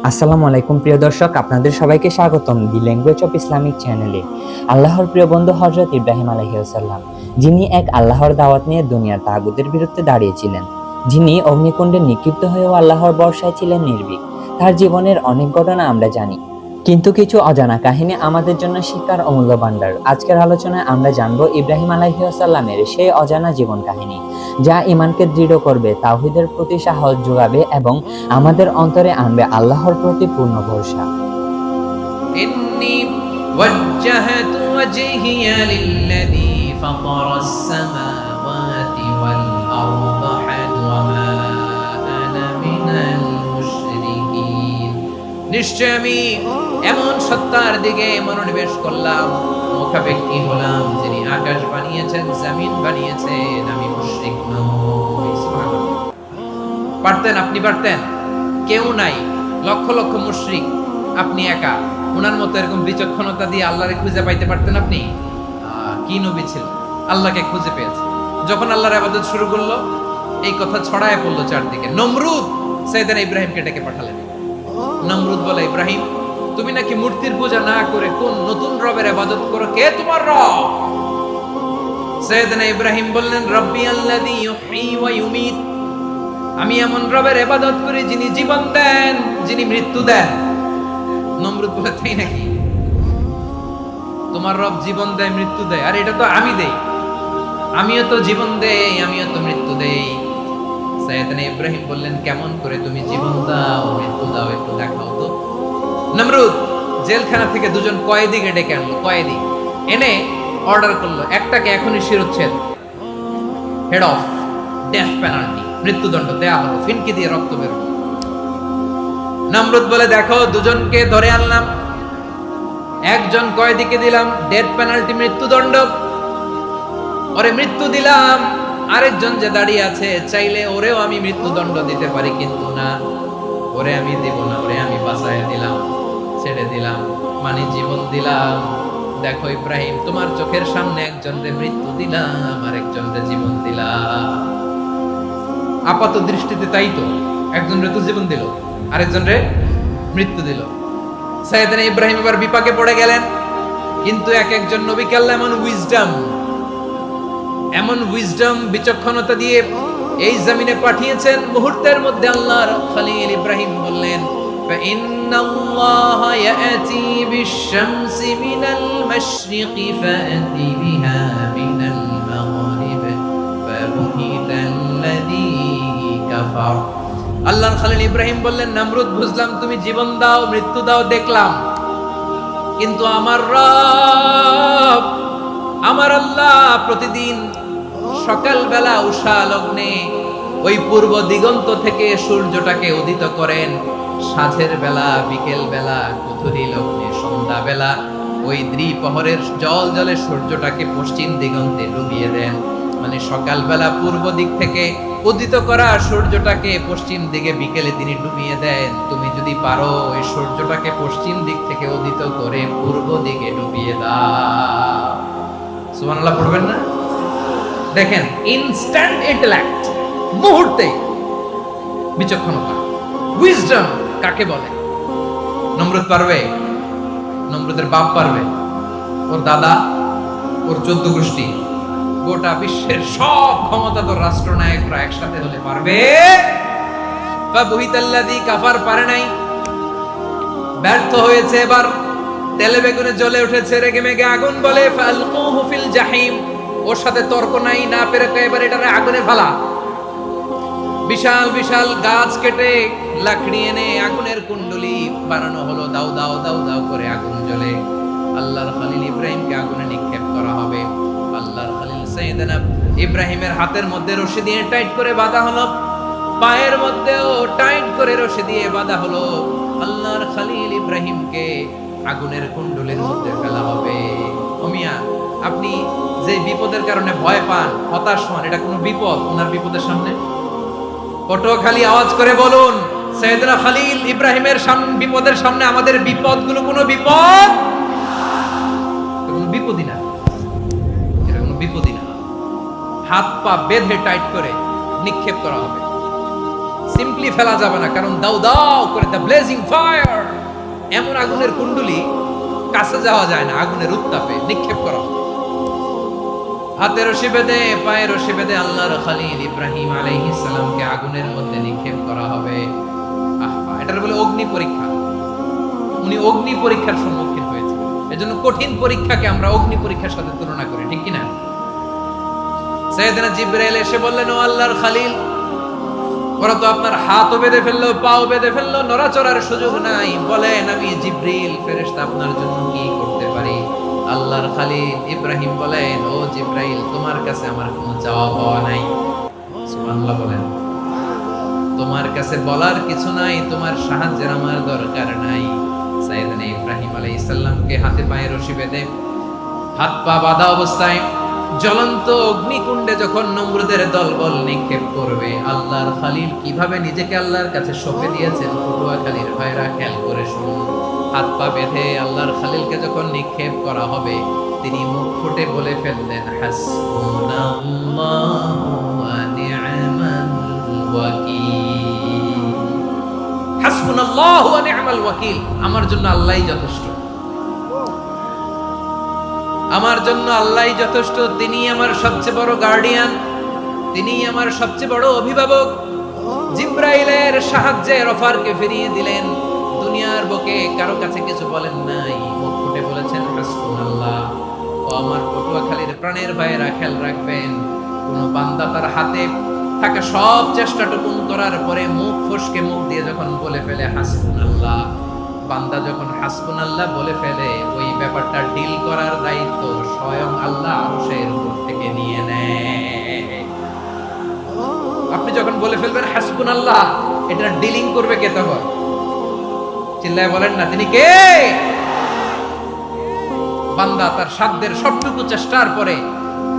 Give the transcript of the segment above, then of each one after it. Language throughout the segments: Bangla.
আসসালামু আলাইকুম প্রিয় দর্শক, আপনাদের সবাইকে স্বাগতম দি ল্যাঙ্গুয়েজ অফ ইসলামিক চ্যানেলে। আল্লাহর প্রিয় বন্ধু হযরত ইব্রাহিম আলাইহিস সালাম, যিনি এক আল্লাহর দাওয়াত নিয়ে দুনিয়ার তাগুতের বিরুদ্ধে দাঁড়িয়েছিলেন, যিনি অগ্নিকুণ্ডে নিক্ষিপ্ত হয়েও আল্লাহর বর্ষায় ছিলেন নির্ভীক। তার জীবনের অনেক ঘটনা আমরা জানি, কিন্তু কিছু অজানা কাহিনী আমাদের জন্য শিক্ষার অমূল্য ভাণ্ডার। আজকের আলোচনায় আমরা জানবো ইব্রাহিম আলাইহিস সালামের সেই অজানা জীবন কাহিনী, যা ঈমানকে দৃঢ় করবে, তাওহীদের প্রতি সাহস যোগাবে এবং আমাদের অন্তরে আনবে আল্লাহর প্রতি পূর্ণ ভরসা। إني وجهت وجهي للذي فطر السماوات والأرض وما أنا من المشركين নিশ্চয় আমি এমন সত্তার দিকে মনোনিবেশ করলাম, মুখাপেক্ষী হলাম, যিনি আকাশ বানিয়েছেন, জমিন বানিয়েছেন, আমি মুশরিক নই। সুবহানাল্লাহ। পারতেন, আপনি পারতেন? কেউ নাই, লক্ষ লক্ষ মুশরিক, আপনি একা। ওনার মতো এরকম বিচক্ষণতা দিয়ে আল্লাহরে খুঁজে পাইতে পারতেন আপনি? কি নবী ছিল, আল্লাহকে খুঁজে পেয়েছে। যখন আল্লাহর ইবাদত শুরু করলো, এই কথা ছড়ায় পড়লো চারদিকে। নমরুদ সাইয়েদনা ইব্রাহিমকে ডেকে পাঠালেন। নমরুদ বলে, ইব্রাহিম, তুমি নাকি মূর্তির পূজা না করে কোন নতুন রবের ইবাদত করো, কে তোমার রব? সাইয়েদনা ইব্রাহিম বললেন, রব্বি আল্লাযী ইউহয়ী ওয়া ইউমীত, আমি এমন রবের ইবাদত করি যিনি জীবন দেন, যিনি মৃত্যু দেন। নমরুদ বলে, তাই নাকি? তোমার রব জীবন দেয়, মৃত্যু দেয়, আর এটা তো আমি দেই। আমিও তো জীবন দেই, আমিও তো মৃত্যু দেই। সাইয়েদনা ইব্রাহিম বললেন, কেমন করে তুমি জীবন দাও, মৃত্যু দাও, একটু দেখাও তো। নমরুদ জেলখানা থেকে দুজন কয়েদিকে ডেকে আনলো। কয়েদি এনে অর্ডার করলো, একটাকে এখনই শিরোচ্ছেদ, হেড অফ, ডেথ পেনাল্টি, মৃত্যুদণ্ড দেয়া হলো, ফিনকি দিয়ে রক্ত বের হলো। নমরুদ বলে, দেখো, দুজনকে ধরে আনলাম, একজন কয়েদিকে দিলাম ডেথ পেনাল্টি, মৃত্যুদণ্ড, ওরে মৃত্যু দিলাম। আরেকজন যে দাঁড়িয়ে আছে, চাইলে ওরেও আমি মৃত্যুদণ্ড দিতে পারি, কিন্তু না, ওরে আমি দেব না, ওরে আমি বাঁচায় দিলাম, ছেড়ে দিলাম, মানে জীবন দিলাম। দেখো ইব্রাহিম, তোমার চোখের সামনে একজনকে মৃত্যু দিলাম, আরেকজনকে জীবন দিলাম। আপাত দৃষ্টিতে তাই তো, একজনের তো জীবন দিল, আরেকজনরে মৃত্যু দিল। সাইয়েদনা ইব্রাহিম এবার বিপাকে পড়ে গেলেন। কিন্তু এক একজন নবীকে আল্লাহ এমন উইজডম, বিচক্ষণতা দিয়ে এই জমিনে পাঠিয়েছেন। মুহূর্তের মধ্যে আল্লাহর খলিল ইব্রাহিম বললেন, ফাইন্নাল্লাহা ইয়াতি বিশ-শামসি মিনাল মাশরিকি ফাআতি বিহা মিনাল মাগরিব ফাবুহিতাল্লাযী কাফার। আল্লাহর খলিল ইব্রাহিম বললেন, নমরুদ, বুঝলাম তুমি জীবন দাও, মৃত্যু দাও, দেখলাম, কিন্তু আমার রব, আমার আল্লাহ প্রতিদিন সকালবেলা উষা লগ্নে ওই পূর্ব দিগন্ত থেকে সূর্যটাকে উদিত করেন, সাঁঝের বেলা, বিকেল বেলা, কুথুরি লগ্নে, সন্ধ্যা বেলা ওই দ্বিপ্রহরের জল জলে সূর্যটাকে পশ্চিম দিগন্তে ডুবিয়ে দেন। মানে সকালবেলা পূর্ব দিক থেকে উদিত করা সূর্যটাকে পশ্চিম দিকে বিকেলে তিনি ডুবিয়ে দেন। তুমি যদি পারো ওই সূর্যটাকে পশ্চিম দিক থেকে উদিত করে পূর্ব দিকে ডুবিয়ে দাও। সুবহানাল্লাহ পড়বেন না? দেখেন, ইনস্ট্যান্ট ইন্টেলেক্ট, মুহূর্তে বিচক্ষণতা, উইজডম কাকে বলে? নমরুদ পারবে? নমরুদের বাপ পারবে? ওর দাদা, ওর 14 গোষ্ঠী, গোটা বিশ্বের সব ক্ষমতাধর রাষ্ট্রনায়করা একসাথে হলে পারবে? ফাবুহিতাল্লাযী কাফার পারে নাই, ব্যর্থ হয়েছে। এবার তেলে বেগুনে জ্বলে উঠেছে, রেগে মেগে আগুন বলে, ফালকুহু ফিল জাহিম। ওর সাথে তর্ক নাই, না পেরে এবার এটারে আগুনে ফেলা। বিশাল বিশাল গাছ কেটে লাকড়ি এনে আগুনের কুণ্ডলি বানানো হলো, দাও দাও দাও দাও করে আগুন জ্বলে। আল্লাহর খলিল ইব্রাহিমকে আগুনে নিক্ষেপ করা হবে। আল্লাহর খলিল সাইয়েদনা ইব্রাহিমের হাতের মধ্যে রশি দিয়ে টাইট করে বাঁধা হলো, পায়ের মধ্যেও টাইট করে রশি দিয়ে বাঁধা হলো। আল্লাহর খলিল ইব্রাহিমকে আগুনের কুণ্ডলের মধ্যে ফেলা হবে। ও মিয়া, আপনি যে বিপদের কারণে ভয় পান, হতাশ হন, এটা কোনো বিপদ ওনার বিপদের সামনে? পটুয়াখালী আওয়াজ করে বলুন, সাইয়েদনা খলিল ইব্রাহিমের বিপদের সামনে আমাদের বিপদগুলো কোনো বিপদ? কোনো বিপদই না, এটা কোনো বিপদই না। হাত পা বেঁধে টাইট করে নিক্ষেপ করা হবে। সিম্পলি ফেলা যাবে না, কারণ দাও দাও করে দ্য ব্লেজিং ফায়ার, এমন আগুনের কুণ্ডলি কাছে যাওয়া যায় না, আগুনের উত্তাপে নিক্ষেপ করা হবে। হাতে রশি বেঁধে পায়ে রশি বেঁধে আল্লাহর খলিল ইব্রাহিম আলাইহিস সালামকে আগুনের মধ্যে নিক্ষেপ করা হবে। এটার বলে অগ্নি পরীক্ষা। উনি অগ্নি পরীক্ষার সম্মুখীন হয়েছে, এজন্য কঠিন পরীক্ষাকে আমরা অগ্নি পরীক্ষার সাথে তুলনা করি, ঠিক কিনা? সাইয়েদনা জিবরাইল এসে বললেন, ও আল্লাহর খলিল, ওরা তো আপনার হাতও বেঁধে ফেললো, পাও বেঁধে ফেললো, নড়াচড়ার সুযোগ নাই, বলেন আমি জিবরিল ফেরেশতা আপনার জন্য কি করতে পারি? আল্লাহর খলিল ইব্রাহিম বলেন, ও জিবরাইল, তোমার কাছে আমার কোনো চাওয়া পাওয়া নাই। সুবহানাল্লাহ বলেন, তোমার কাছে বলার কিছু নাই, তোমার সাহায্যের আমার দরকার নাই। সাইয়েদনা ইব্রাহিম আলাইহিস সালামকে হাতে পায়ে রশি বেঁধে হাত পা বাঁধা অবস্থায় জ্বলন্ত অগ্নিকুণ্ডে যখন নমরুদের দলবল নিক্ষেপ করবে, আল্লাহর খলিল কিভাবে নিজেকে আল্লাহর কাছে সঁপে দিয়েছেন, পটুয়াখালীর ভাইরা খেয়াল করে শুনুন। হাত পা বেঁধে আল্লাহর খলিলকে যখন নিক্ষেপ করা হবে, তিনি মুখ ফুটে বলে ফেললেন, হাসবুনাল্লাহু ওয়া নি'মাল ওয়াকিল। হাসবুনাল্লাহু ওয়া নি'মাল ওয়াকিল, আমার জন্য আল্লাহই যথেষ্ট, আমার জন্য আল্লাহই যথেষ্ট, তিনি আমার সবচেয়ে বড় গার্ডিয়ান, তিনি আমার সবচেয়ে বড় অভিভাবক। জিব্রাইলের সাহায্যে অফারকে ফিরিয়ে দিলেন, দুনিয়ার বুকে কারো কাছে কিছু বলেন নাই, মুখ ফুটে বলেছেন হাসবুনাল্লাহ। ও আমার পটুয়াখালীর প্রাণের ভাইয়েরা খেয়াল রাখবেন, কোন বান্দা তার হাতে থাকা সব চেষ্টাটুকু করার পরে মুখ ফসকে মুখ দিয়ে যখন বলে ফেলে হাসবুনাল্লাহ, বান্দা যখন হাসবুনাল্লাহ বলে ফেলে, ওই ব্যাপারটা ডিল করার দায়িত্ব স্বয়ং আল্লাহ আরশের উপর থেকে নিয়ে নেয়। আপনি যখন বলে ফেলবেন হাসবুনাল্লাহ, এটা ডিলিং করবে কে তখন? চিল্লায় বলেন না, তিনি কে? বান্দা তার সাধ্যের সবটুকু চেষ্টার পরে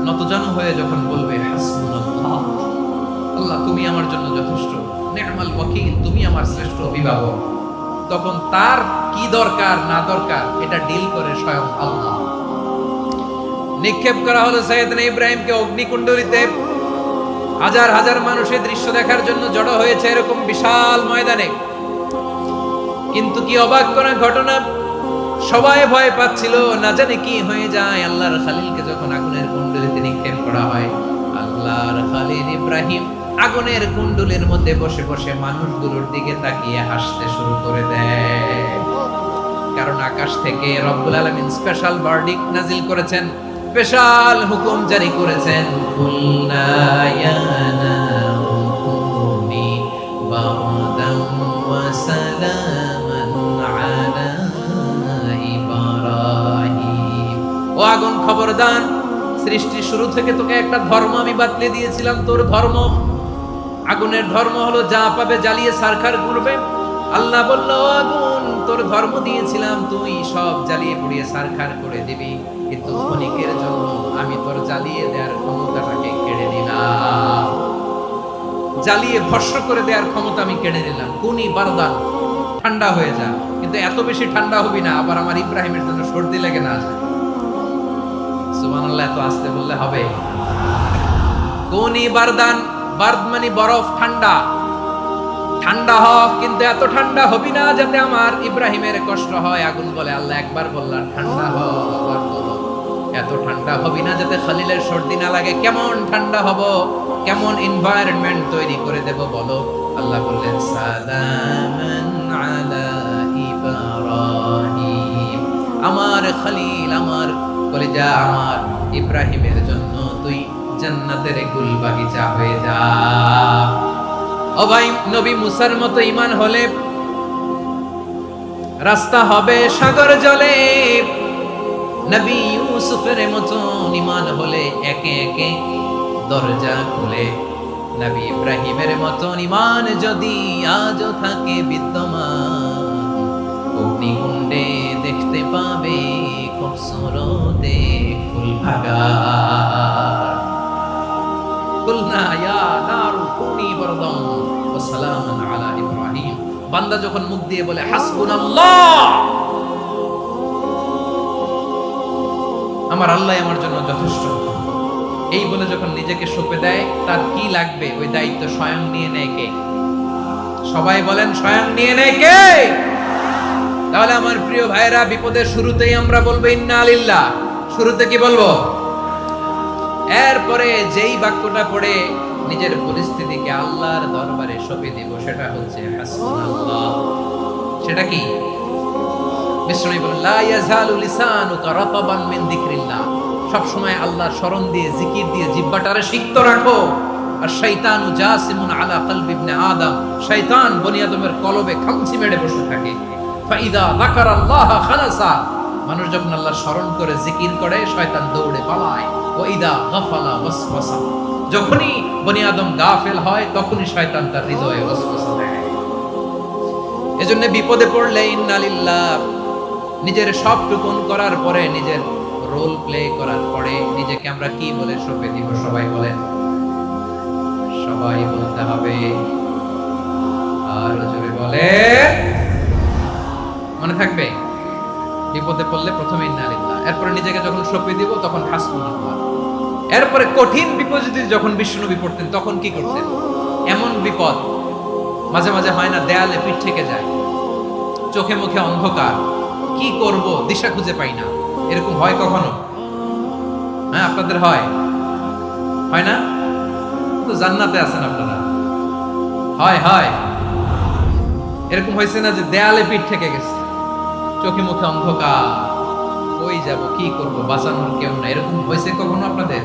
নতজানু হয়ে যখন বলবে হাসবুনাল্লাহ, আল্লাহ তুমি আমার জন্য যথেষ্ট, নি'মাল ওয়াকিল, তুমি আমার শ্রেষ্ঠ অভিভাবক, তখন তার কি দরকার না দরকার এটা ডিল করে স্বয়ং আল্লাহ। নিক্ষেপ করা হলো সাইয়েদনা ইব্রাহিমকে অগ্নিকুণ্ডলিতে। হাজার হাজার মানুষ এই দৃশ্য দেখার জন্য জড়ো হয়েছে এরকম বিশাল ময়দানে। কিন্তু কি অবাক করা ঘটনা, সবাই ভয় পাচ্ছিল, না জানে কি হয়ে যায়। আল্লাহর খলিলকে যখন আগুনের কুণ্ডলিতে নিক্ষেপ করা হয়, আল্লাহর খলিল ইব্রাহিম আগুনের কুণ্ডলের মধ্যে বসে বসে মানুষগুলোর দিকে তাকিয়ে হাসতে শুরু করে দেয়। কারণ আকাশ থেকে রব্বুল আলামিন স্পেশাল ভার্ডিক্ট নাজিল করেছেন, স্পেশাল হুকুম জারি করেছেন, কুলনা ইয়া নারু কুনি বারদান ওয়া সালামান আলা ইব্রাহিম। ও আগুন খবরদার, সৃষ্টির শুরু থেকে তোকে একটা ধর্ম আমি বাতলে দিয়েছিলাম, তোর ধর্ম, আগুনের ধর্ম হলো যা পাবে জ্বালিয়ে সারখার করবে। আল্লাহ বলল, আগুন তোর ধর্ম দিয়েছিলাম, তুই সব জ্বালিয়ে পুড়িয়ে সারখার করে দিবি, কিন্তু ক্ষণিকের জন্য আমি তোর জ্বালিয়ে দেওয়ার ক্ষমতাটাকে কেড়ে নিলাম, জ্বালিয়ে ভস্ম করে দেওয়ার ক্ষমতা আমি কেড়ে নিলাম। কুনি বারদান, ঠান্ডা হয়ে যা, কিন্তু এত বেশি ঠান্ডা হবি না আবার আমার ইব্রাহিমের জন্য সর্দি লেগে না যায়। সুবহানাল্লাহ, এত আস্তে বললে হবে? কুনি বারদান, বার্দ মানে বরফ, ঠান্ডা, ঠান্ডা হ, কিন্তু এত ঠান্ডা হবি না যাতে আমার ইব্রাহিমের কষ্ট হয়। আগুন বলে, আল্লাহ একবার বললাম ঠান্ডা হ, আবার বলো এত ঠান্ডা হবি না যাতে খলিলের সর্দি না লাগে। কেমন ঠান্ডা হব, কেমন এনভায়রনমেন্ট তৈরি করে দেব বলো? আল্লাহ বললেন, সালামান আলা ইব্রাহিম, আমার খলিল, আমার কলিজা, আমার ইব্রাহিমের জন্য তুই জান্নাতের গুল বাগিচা হয়ে যা। ও ভাই, নবী মুসার মতো ঈমান হলে রাস্তা হবে সাগর জলে, নবী ইউসুফের মতো ঈমান হলে একে একে দরজা খুলে, নবী ইব্রাহিমের মতো ঈমান যদি আজও থাকে বিদ্যমান, অগ্নিকুণ্ডে দেখতে পাবে খুবসুরতে ফুল ভাগা। কুলনা ইয়া নারু কুনি বারদান ওয়া সালামান আলা ইব্রাহিম। বান্দা যখন মুখ দিয়ে বলে হাসবুনাল্লাহ, আমার আল্লাহ আমার জন্য যথেষ্ট, এই বলে যখন নিজেকে সঁপে দেয়, তার কি লাগবে ওই দায়িত্ব স্বয়ং নিয়ে নেয় কে? সবাই বলেন স্বয়ং নিয়ে নেয় কে? তাহলে আমার প্রিয় ভাইরা, বিপদের শুরুতেই আমরা বলবো ইন্না লিল্লাহ। শুরুতে কি বলবো? এরপরে যেই বাক্যটা পড়ে নিজের পরিস্থিতিকে আল্লাহর দরবারে সঁপে দিব, সেটা হচ্ছে হাসবুনাল্লাহ। সেটা কি? বিষ্ণু বলেন লা ইয়াজালু লিসানুকা রাতাবান মিন যিকরিল্লাহ। সব সময় আল্লাহর স্মরণ দিয়ে, জিকির দিয়ে জিহ্বাটারে সিক্ত রাখো। আর শয়তানু জাসিমুন আলা কলবি ইবনে আদম। শয়তান বনি আদমের কলবে খামচি মেরে বসে থাকে। ফাইদা যাকারাল্লাহ খালাসা। মানুষ যখন আল্লাহর স্মরণ করে জিকির করে, শয়তান দৌড়ে পালায়। ওয়া ইদা গাফালা ওয়াসওয়াসা। যখনই বনি আদম গাফেল হয়, তখনই শয়তান তার হৃদয়ে ওয়াসওয়াসা দেয়। এজন্য বিপদে পড়লে ইন্না লিল্লাহ, নিজের সব টুকুন করার পরে, নিজের রোল প্লে করার পরে নিজেকে আমরা কি বলে সঁপে দিব? সবাই বলেন, সবাই বলতে হবে। আর জোরে বলে, মনে থাকবে বিপদে পড়লে প্রথমে ইন্না লিল্লাহ, এরপরে নিজেকে যখন সঁপে দিব তখন হাসবুনাল্লাহ। এরপরে কঠিন বিপদ যদি যখন বিশ্বনবী পড়তেন তখন কি করতেন? এমন বিপদ মাঝে মাঝে হয় না, দেয়ালে পিঠ থেকে যায়, চোখে মুখে অন্ধকার, কি করব দিশা খুঁজে পাই না, এরকম হয় কখনো? হ্যাঁ, আপনাদের হয়? হয় না? তো জান্নাতে আছেন আপনারা। হয় হয় এরকম হয়েছে না যে দেয়ালে পিঠ থেকে গেছে, চোখে মুখে অন্ধকার, কই যাব, কি করব, বাঁচানোর কেউ না, এরকম হয়েছে কখনো আপনাদের?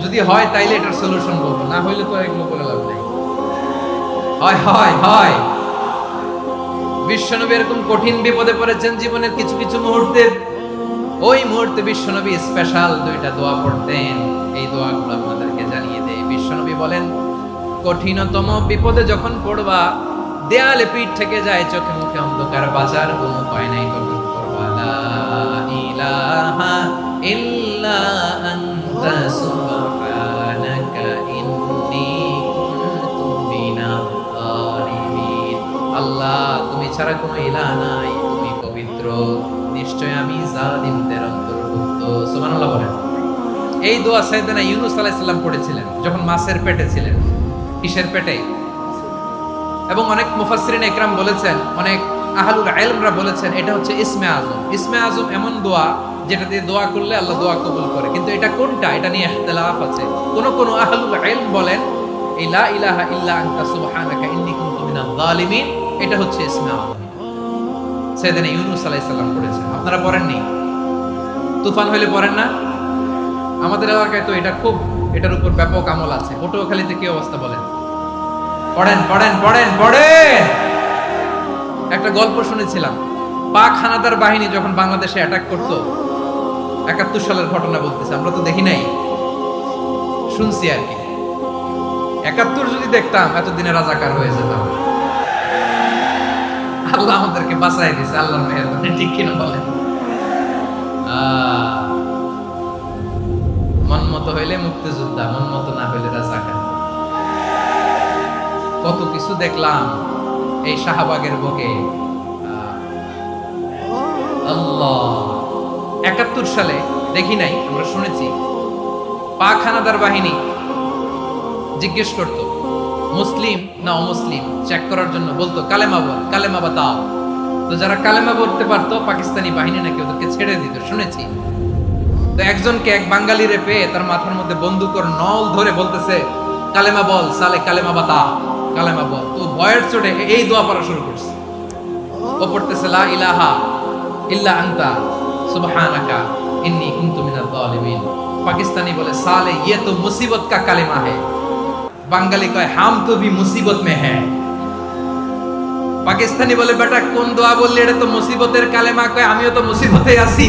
যদি হয় তাইলে এটার সলিউশন বলবো, না হইলে তো এগুলো বলে লাভ নাই। হয় হয় হয় বিশ্বনবী এরকম কঠিন বিপদে পড়েছেন জীবনের কিছু কিছু মুহূর্তে। ওই মুহূর্তে বিশ্বনবী স্পেশাল দুইটা দোয়া পড়তেন। এই দোয়াগুলো আপনাদেরকে জানিয়ে দেয়। বিশ্বনবী বলেন, কঠিনতম বিপদে যখন পড়বা, দেয়ালে পিঠ থেকে যায়, চোখে মুখে অন্ধকার, বাঁচার কোনো উপায় নাই, তখন পড়বা লা ইলাহা ইল্লা আনতা সুবহানাকা ইন্নী কুনতু মিনাজ জালিমিন। আল্লাহ, তুমি ছাড়া কোনো ইলাহ নাই, তুমি পবিত্র, নিশ্চয় আমি জালিমদের অন্তর্ভুক্ত। সুবহানাল্লাহ বলেন। এই দোয়া সাইয়েদনা ইউনূস আলাইহিস সালাম পড়েছিলেন যখন মাছের পেটে ছিলেন। কিসের পেটে? এবং অনেক মুফাসসিরিন ইকরাম বলেছেন, অনেক আহলুল ইলমরা বলেছেন, এটা হচ্ছে ইসমে আজম। ইসমে আজম এমন দোয়া যেটা দিয়ে দোয়া করলে আল্লাহ দোয়া কবুল করে। কিন্তু এটা কোনটা, এটা নিয়ে ইখতিলাফ আছে। কোন আহলুল ইলম বলেন এই লা ইলাহা ইল্লা আনতা সুবহানাকা ইন্নী কুনতু মিনাজ জালিমিন, এটা হচ্ছে ইসমে আজম। সাইয়েদনা ইউনূস আলাইহিস সালাম পড়েছেন। আপনারা পড়েননি? তুফান হইলে পড়েন না? আমাদের এলাকায় তো এটা খুব, এটার উপর ব্যাপক আমল আছে। পটুয়াখালীতে কি অবস্থা বলেন? পড়েন পড়েন পড়েন পড়েন। একটা গল্প শুনেছিলাম, পাক হানাদার বাহিনী যখন বাংলাদেশে অ্যাটাক করত, ৭১ সালের ঘটনা বলতেছে, আমরা তো দেখি নাই, শুনছি আর কি। ৭১ যদি দেখতাম এতদিনে রাজাকার হয়ে যেতাম। আল্লাহ আমাদেরকে বাঁচাই দিয়েছে, আল্লাহর মেহেরবানি, ঠিক কিনা বলেন? মন মতো হইলে মুক্তিযোদ্ধা, মন মতো না হইলে রাজাকার। কত কিছু দেখলাম এই শাহবাগের বুকে। আল্লাহ, ৭১ সালে দেখি নাই, আমরা শুনেছি পাক হানাদার বাহিনী জিজ্ঞেস করত মুসলিম না অমুসলিম চেক করার জন্য, বলতো কালেমা বল, কালেমা বাতাও। তো যারা কালেমা বলতে পারতো পাকিস্তানি বাহিনী নাকি ওদেরকে ছেড়ে দিত, শুনেছি। তো একজনকে, এক বাঙালিরে পেয়ে তার মাথার মধ্যে বন্দুকর নল ধরে বলতেছে কালেমা বল সালে, কালেমা বাতা, কালেমা বল। তো ভয়ের চোটে এই দোয়া পড়া শুরু করছে। ও পড়তেছে লা ইলাহা ইল্লা আনতা সুবহানাকা ইন্নী কুনতু মিনাজ জালিমিন। পাকিস্তানি বলে সালে ইয়ে তো মুসিবত কা কালেমা है। বাঙালি কয় হাম তো ভি মুসিবত মে হ্যায়। পাকিস্তানি বলে বেটা কোন দোয়া বললি, এটা তো মুসিবতের কালেমা। কয় আমিও তো মুসিবতে আছি,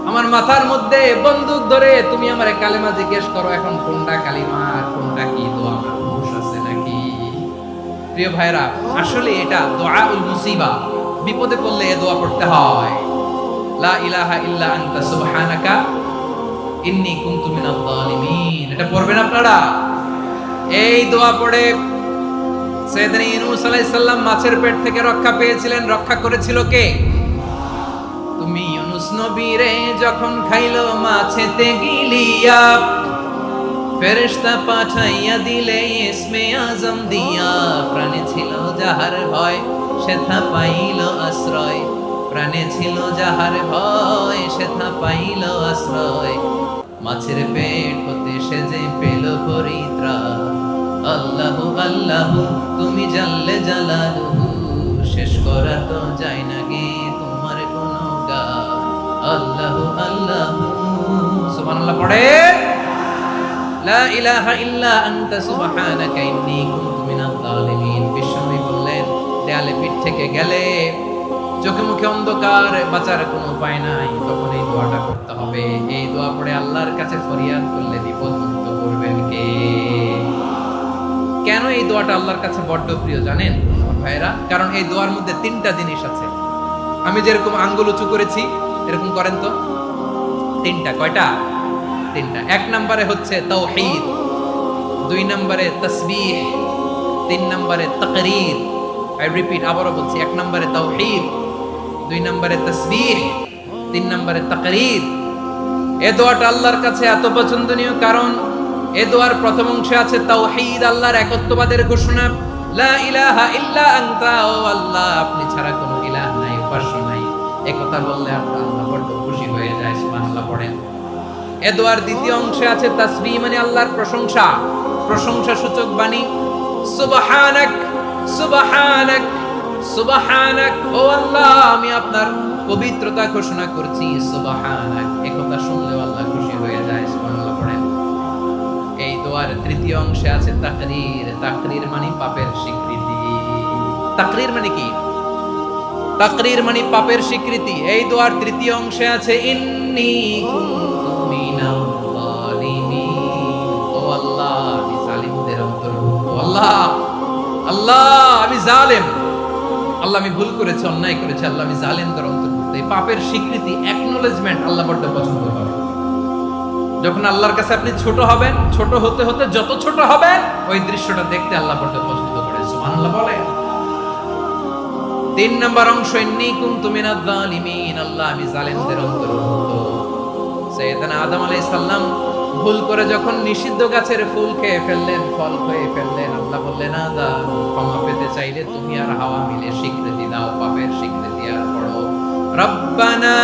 আমার মাথার মধ্যে বন্দুক ধরে তুমি আমার কালেমা জিজ্ঞেস করো, এখন কোনটা কালিমা কোনটা কি দোয়া, আমার হুঁশ আছে নাকি? প্রিয় ভাইরা, আসলে এটা দুআউল মুসিবা, বিপদে পড়লে এই দোয়া পড়তে হয়। লা ইলাহা ইল্লা আনতা সুবহানাকা ইন্নী কুনতু মিনাজ জালিমিন। এটা পড়বেন আপনারা। এই দোয়া পড়ে সাইয়েদনা ইউনূস আলাইহিস সালাম মাছের পেট থেকে রক্ষা পেয়েছিলেন। রক্ষা করেছিল কে? তুমি ইউনূস নবীরে যখন খাইলো মাছেতে গিলিয়া, ফেরেশতা পাঠাইয়া দিলে ইসমে আজম দিয়া, প্রাণে ছিল যাহার ভয় সেথা পাইল আশ্রয়, প্রাণে ছিল যাহার ভয় সেথা পাইল আশ্রয়, মাছের পেট হতে সে যে পেল পরিত্রাণ। আল্লাহু আল্লাহু তুমি জানলে জালালুহু, শেষ করা তো যায় না গে তোমার কোনো গান। আল্লাহু আল্লাহু সুবহানাল্লাহ পড়ে, লা ইলাহা ইল্লা আনতা সুবহানাকা ইন্নী কুনতু মিনাজ জালিমিন। বিশ্বনবী বললেন, দেয়ালে পিঠ থেকে গেলে, চোখে মুখে অন্ধকার, বাঁচার কোনো উপায় নাই, তখন এই দোয়াটা করতে হবে। এই দোয়া পড়ে আল্লাহর কাছে ফরিয়াদ করলে বিপদ মুক্ত করবেন কে? কেন এই দোয়াটা আল্লাহর কাছে বড্ড প্রিয় জানেন ভাইরা? কারণ এই দোয়ার মধ্যে তিনটা জিনিস আছে। আমি যেরকম আঙ্গুল উঁচু করেছি এরকম করেন তো। তিনটা, কয়টা? তিনটা। এক নম্বরে হচ্ছে তাওহীদ, দুই নম্বরে তাসবিহ, তিন নম্বরে তাকরীর। আই রিপিট, আবারও বলছি, এক নম্বরে তাওহীদ, দুই নম্বরে তাসবিহ, তিন নম্বরে তাকরীর। এই দোয়াটা আল্লাহর কাছে এত পছন্দনীয় কারণ এই দোয়ার প্রথম অংশে আছে তাওহীদ, আল্লাহর একত্ববাদের ঘোষণা। লা ইলাহা ইল্লা আনতা, ও আল্লাহ আপনি ছাড়া কোনো ইলাহ নাই, উপাস্য নাই। এই কথা বললে আল্লাহ বড় খুশি হয়ে যায়। সুবহানাল্লাহ পড়েন। এ দোয়ার দ্বিতীয় অংশে আছে তাসবিহ, মানে আল্লাহর প্রশংসা, প্রশংসা সূচক বাণী। সুবহানাক সুবহানাক সুবহানাক, ও আল্লাহ আমি আপনার পবিত্রতা ঘোষণা করছি। সুবহানাক, এই কথা শুনলেও আল্লাহ খুশি হয়ে যায়। সুবহানাল্লাহ পড়েন। এই দোয়ার তৃতীয় অংশে আছে তাকরীর, তাকরীর মানে পাপের স্বীকৃতি। তাকরীর মানে কি? তাকরীর মানে পাপের স্বীকৃতি। এই দোয়ার তৃতীয় অংশে আছে ইন্নী কুনতু মিনাল জালিমিন, ও আল্লাহ আমি জালিমদের অন্তর্ভুক্ত। আল্লাহ আল্লাহ আমি জালেম, আল্লাহ আমি ভুল করেছি, অন্যায় করেছি, আল্লাহ আমি জালেমদের অন্তর্ভুক্ত। এই পাপের স্বীকৃতি, অ্যাকনোলেজমেন্ট আল্লাহ বড় পছন্দ করে। যখন আল্লাহর কাছে আপনি ছোট হবেন, ছোট হতে হতে যত ছোট হবেন, ওই দৃশ্যটা দেখতে আল্লাহ বড় পছন্দ করে। সুবহানাল্লাহ বলে। তিন নম্বর অংশ ইন্নী কুনতু মিনাজ জালিমিন, আল্লাহ আমি জালেমদের অন্তর্ভুক্ত। সাইয়েদনা আদম আলাইহিস সালাম ভুল করে যখন নিষিদ্ধ গাছের ফুল খেয়ে ফেললেন, ফল খেয়ে ফেললেন, আল্লাহ বললেন আদম ক্ষমা পেতে চাইলে তুমি আর হাওয়া মিলে স্বীকৃতি দাও, পাপের স্বীকৃতি আর পড়ো। রব্বানা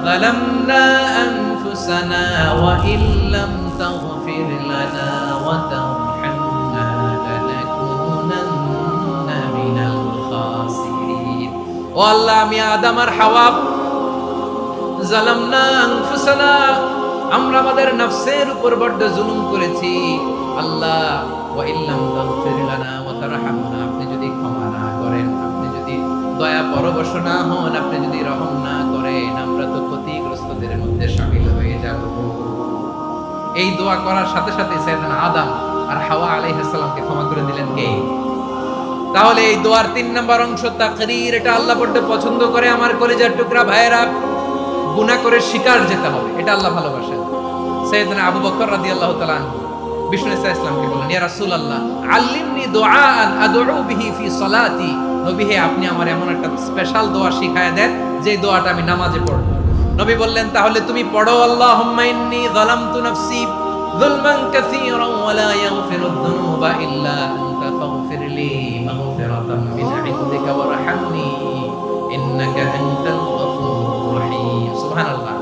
যালামনা আনফুসানা ওয়া ইল্লাম তাগফির লানা ওয়া তারহামনা লানাকুনান্না মিনাল খাসিরিন। ও আল্লাহ আমি আদম আর হাওয়া যালামনা আনফুসানা, আমরা আমাদের নফসের উপর বড় জুলুম করেছি। আল্লাহ ওয়া ইল্লাম তাগফির লানা ওয়া তারহামনা, আপনি যদি ক্ষমা না করেন, আপনি যদি দয়া পরবশ না হন, আপনি যদি রহম না করেন, আমরা তো ক্ষতিগ্রস্তদের মধ্যে শামিল হয়ে যাব। এই দোয়া করার সাথে সাথে সাইয়েদনা আদম আর হাওয়া আলাইহিস সালামকে ক্ষমা করে দিলেন কে? তাহলে এই দোয়ার তিন নম্বর অংশ তাকরীর, এটা আল্লাহ বড় পছন্দ করে। আমার কলিজার টুকরা ভাইয়েরা, গুনাহ করে শিকার যেতে হবে, এটা আল্লাহ ভালোবাসেন। সাইয়েদনা আবু বকর রাদিয়াল্লাহু তাআলা আনহু বিষ্ণু ইসলামকে বললেন, ইয়া রাসূলুল্লাহ আল্লিমনি দুআআন আদউ বিহি ফি সালাতি, নবী হে আপনি আমার এমন একটা স্পেশাল দোয়া শিখায় দেন যে দোয়াটা আমি নামাজে পড়ব। নবী বললেন, তাহলে তুমি পড়ো আল্লাহুম্মা ইন্নী যালামতু নাফসি যুলমান কাসীরান ওয়া লা ইয়াগফিরুয যুনুবা ইল্লা আনতা ফাগফিরলি মাগফিরাতাম মিন ইনদিকা ওয়ারহামনি ইন্নাকা আনতাল গফুরুর রহিম। সুবহানাল্লাহ।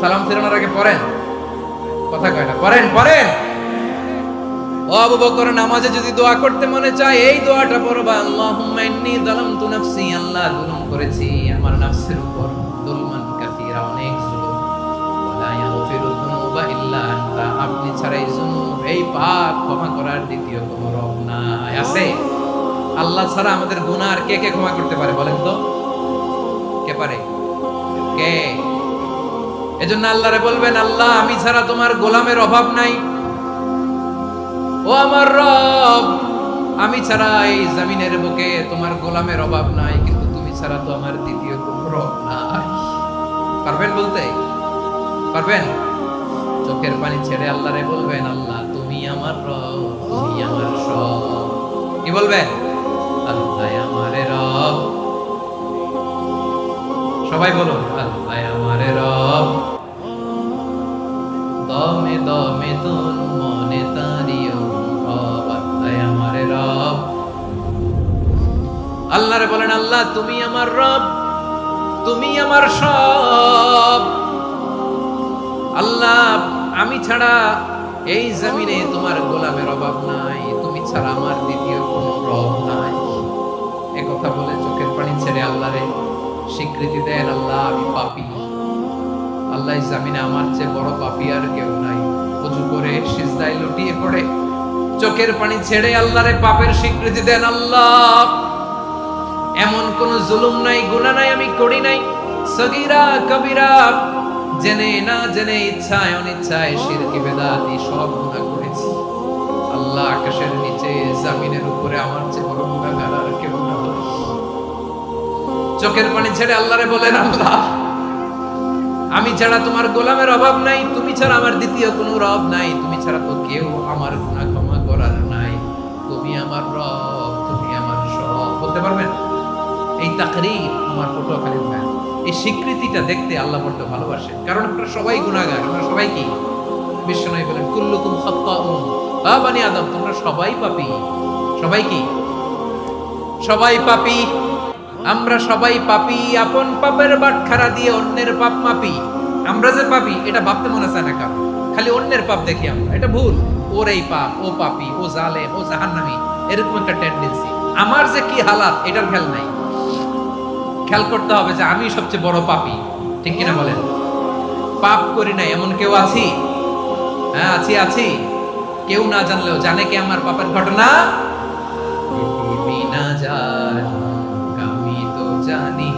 সালাম ফেরানোর আগে পড়েন, কথা কয় না, পড়েন পড়েন। ও আবু বকর, নামাজে যদি দোয়া করতে মনে চায় এই দোয়াটা পড়বা, আল্লাহুম্মা ইন্নী যালামতু নাফসি, আল্লাহ জুলুম করেছি আমার নফসের উপর, যুলমান কাসীরা, অনেক জুলুম, ওয়া লা ইয়াগফিরু যুনুবা ইল্লা আনতা, আপনি ছাড়া এই জুনুব, এই পাপ ক্ষমা করার দ্বিতীয় কোনো রব নাই। আছে? আল্লাহ ছাড়া আমাদের গুনাহ আর কে কে ক্ষমা করতে পারে বলেন তো? কে পারে? কে? এজন্য আল্লাহরে বলবেন, আল্লাহ আমি ছাড়া তোমার গোলামের অভাব নাই। ও আমার রব, আমি ছাড়া এই জমিনের বুকে তোমার গোলামের অভাব নাই, কিন্তু তুমি ছাড়া তো আমার দ্বিতীয় কোনো রব নাই। পারবেন বলতে? পারবেন? চোখের পানি ছেড়ে আল্লাহরে বলবেন, আল্লাহ তুমি আমার রব, তুমি আমার সব। কি বলবেন? আল্লাহ আমারে রব। সবাই বলুন, আল্লাহ আমারে রব। দমে দমে তনু মনে আল্লাহরে বলেন, আল্লাহ তুমি আমার রব, তুমি আমার সব। আল্লাহ আমি ছাড়া এই জমিনে তোমার গোলামের অভাব নাই, তুমি ছাড়া আমার দ্বিতীয় কোনো রব নাই। এ কথা বলে চোখের পানি ছেড়ে আল্লাহরে স্বীকৃতি দেন, আল্লাহ আমি পাপী। আল্লাহ এই জমিনে আমার চেয়ে বড় পাপী আর কেউ নাই। ওযু করে সিজদায় লুটিয়ে পড়ে চোখের পানি ছেড়ে আল্লাহরে পাপের স্বীকৃতি দেন, আল্লাহ এমন কোন জুলুম নাই, গুনাহ নাই আমি করি নাই, সগীরা কবিরা, জেনে না জেনে, ইচ্ছায় অনিচ্ছায়, শিরকি বেদাতি সব গুনাহ করেছি। আল্লাহ আকাশের নিচে জমিনের উপরে আমার চেয়ে বড় গুনাহগার আর কেউ না। চোখের পানি ছেড়ে আল্লাহরে বলেন, আল্লাহ আমি ছাড়া তোমার গোলামের অভাব নাই, তুমি ছাড়া আমার দ্বিতীয় কোনো রব নাই, তুমি ছাড়া তো কেউ আমার গুনাহ ক্ষমা করার নাই, তুমি আমার রব, তুমি আমার সব। বলতে পারবেন? এই তাকরীর আমার পটুয়াখালীর ভাই, এই স্বীকৃতিটা দেখতে আল্লাহ বড্ড ভালোবাসে। কারণ আপনারা সবাই গুনাহগার, আপনারা সবাই কি? বিশ্বনবী বলেন, কুল্লুকুম খাত্তাউন, বানি আদম তোমরা সবাই পাপী। সবাই কি? সবাই পাপী। আমরা সবাই পাপী, আপন পাপের বাটখারা দিয়ে অন্যের পাপ মাপি। আমরা যে পাপী এটা ভাবতে মনে চায় না কারণ, খালি অন্যের পাপ দেখি আমরা, এটা ভুল। ওর এই পাপ, ও পাপী, ও জালেম, ও জাহান্নামী, এরকম একটা টেন্ডেন্সি। আমার যে কি হালাত এটার খেয়াল নাই। খেয়াল করতে হবে যে আমি সবচেয়ে বড় পাপী, ঠিক কিনা বলেন? পাপ করি না এমন কেউ আছি? হ্যাঁ আছি, আছি। কেউ না জানলেও জানে কি আমার পাপের ঘটনা? পৃথিবী না জানুক আমি তো জানি,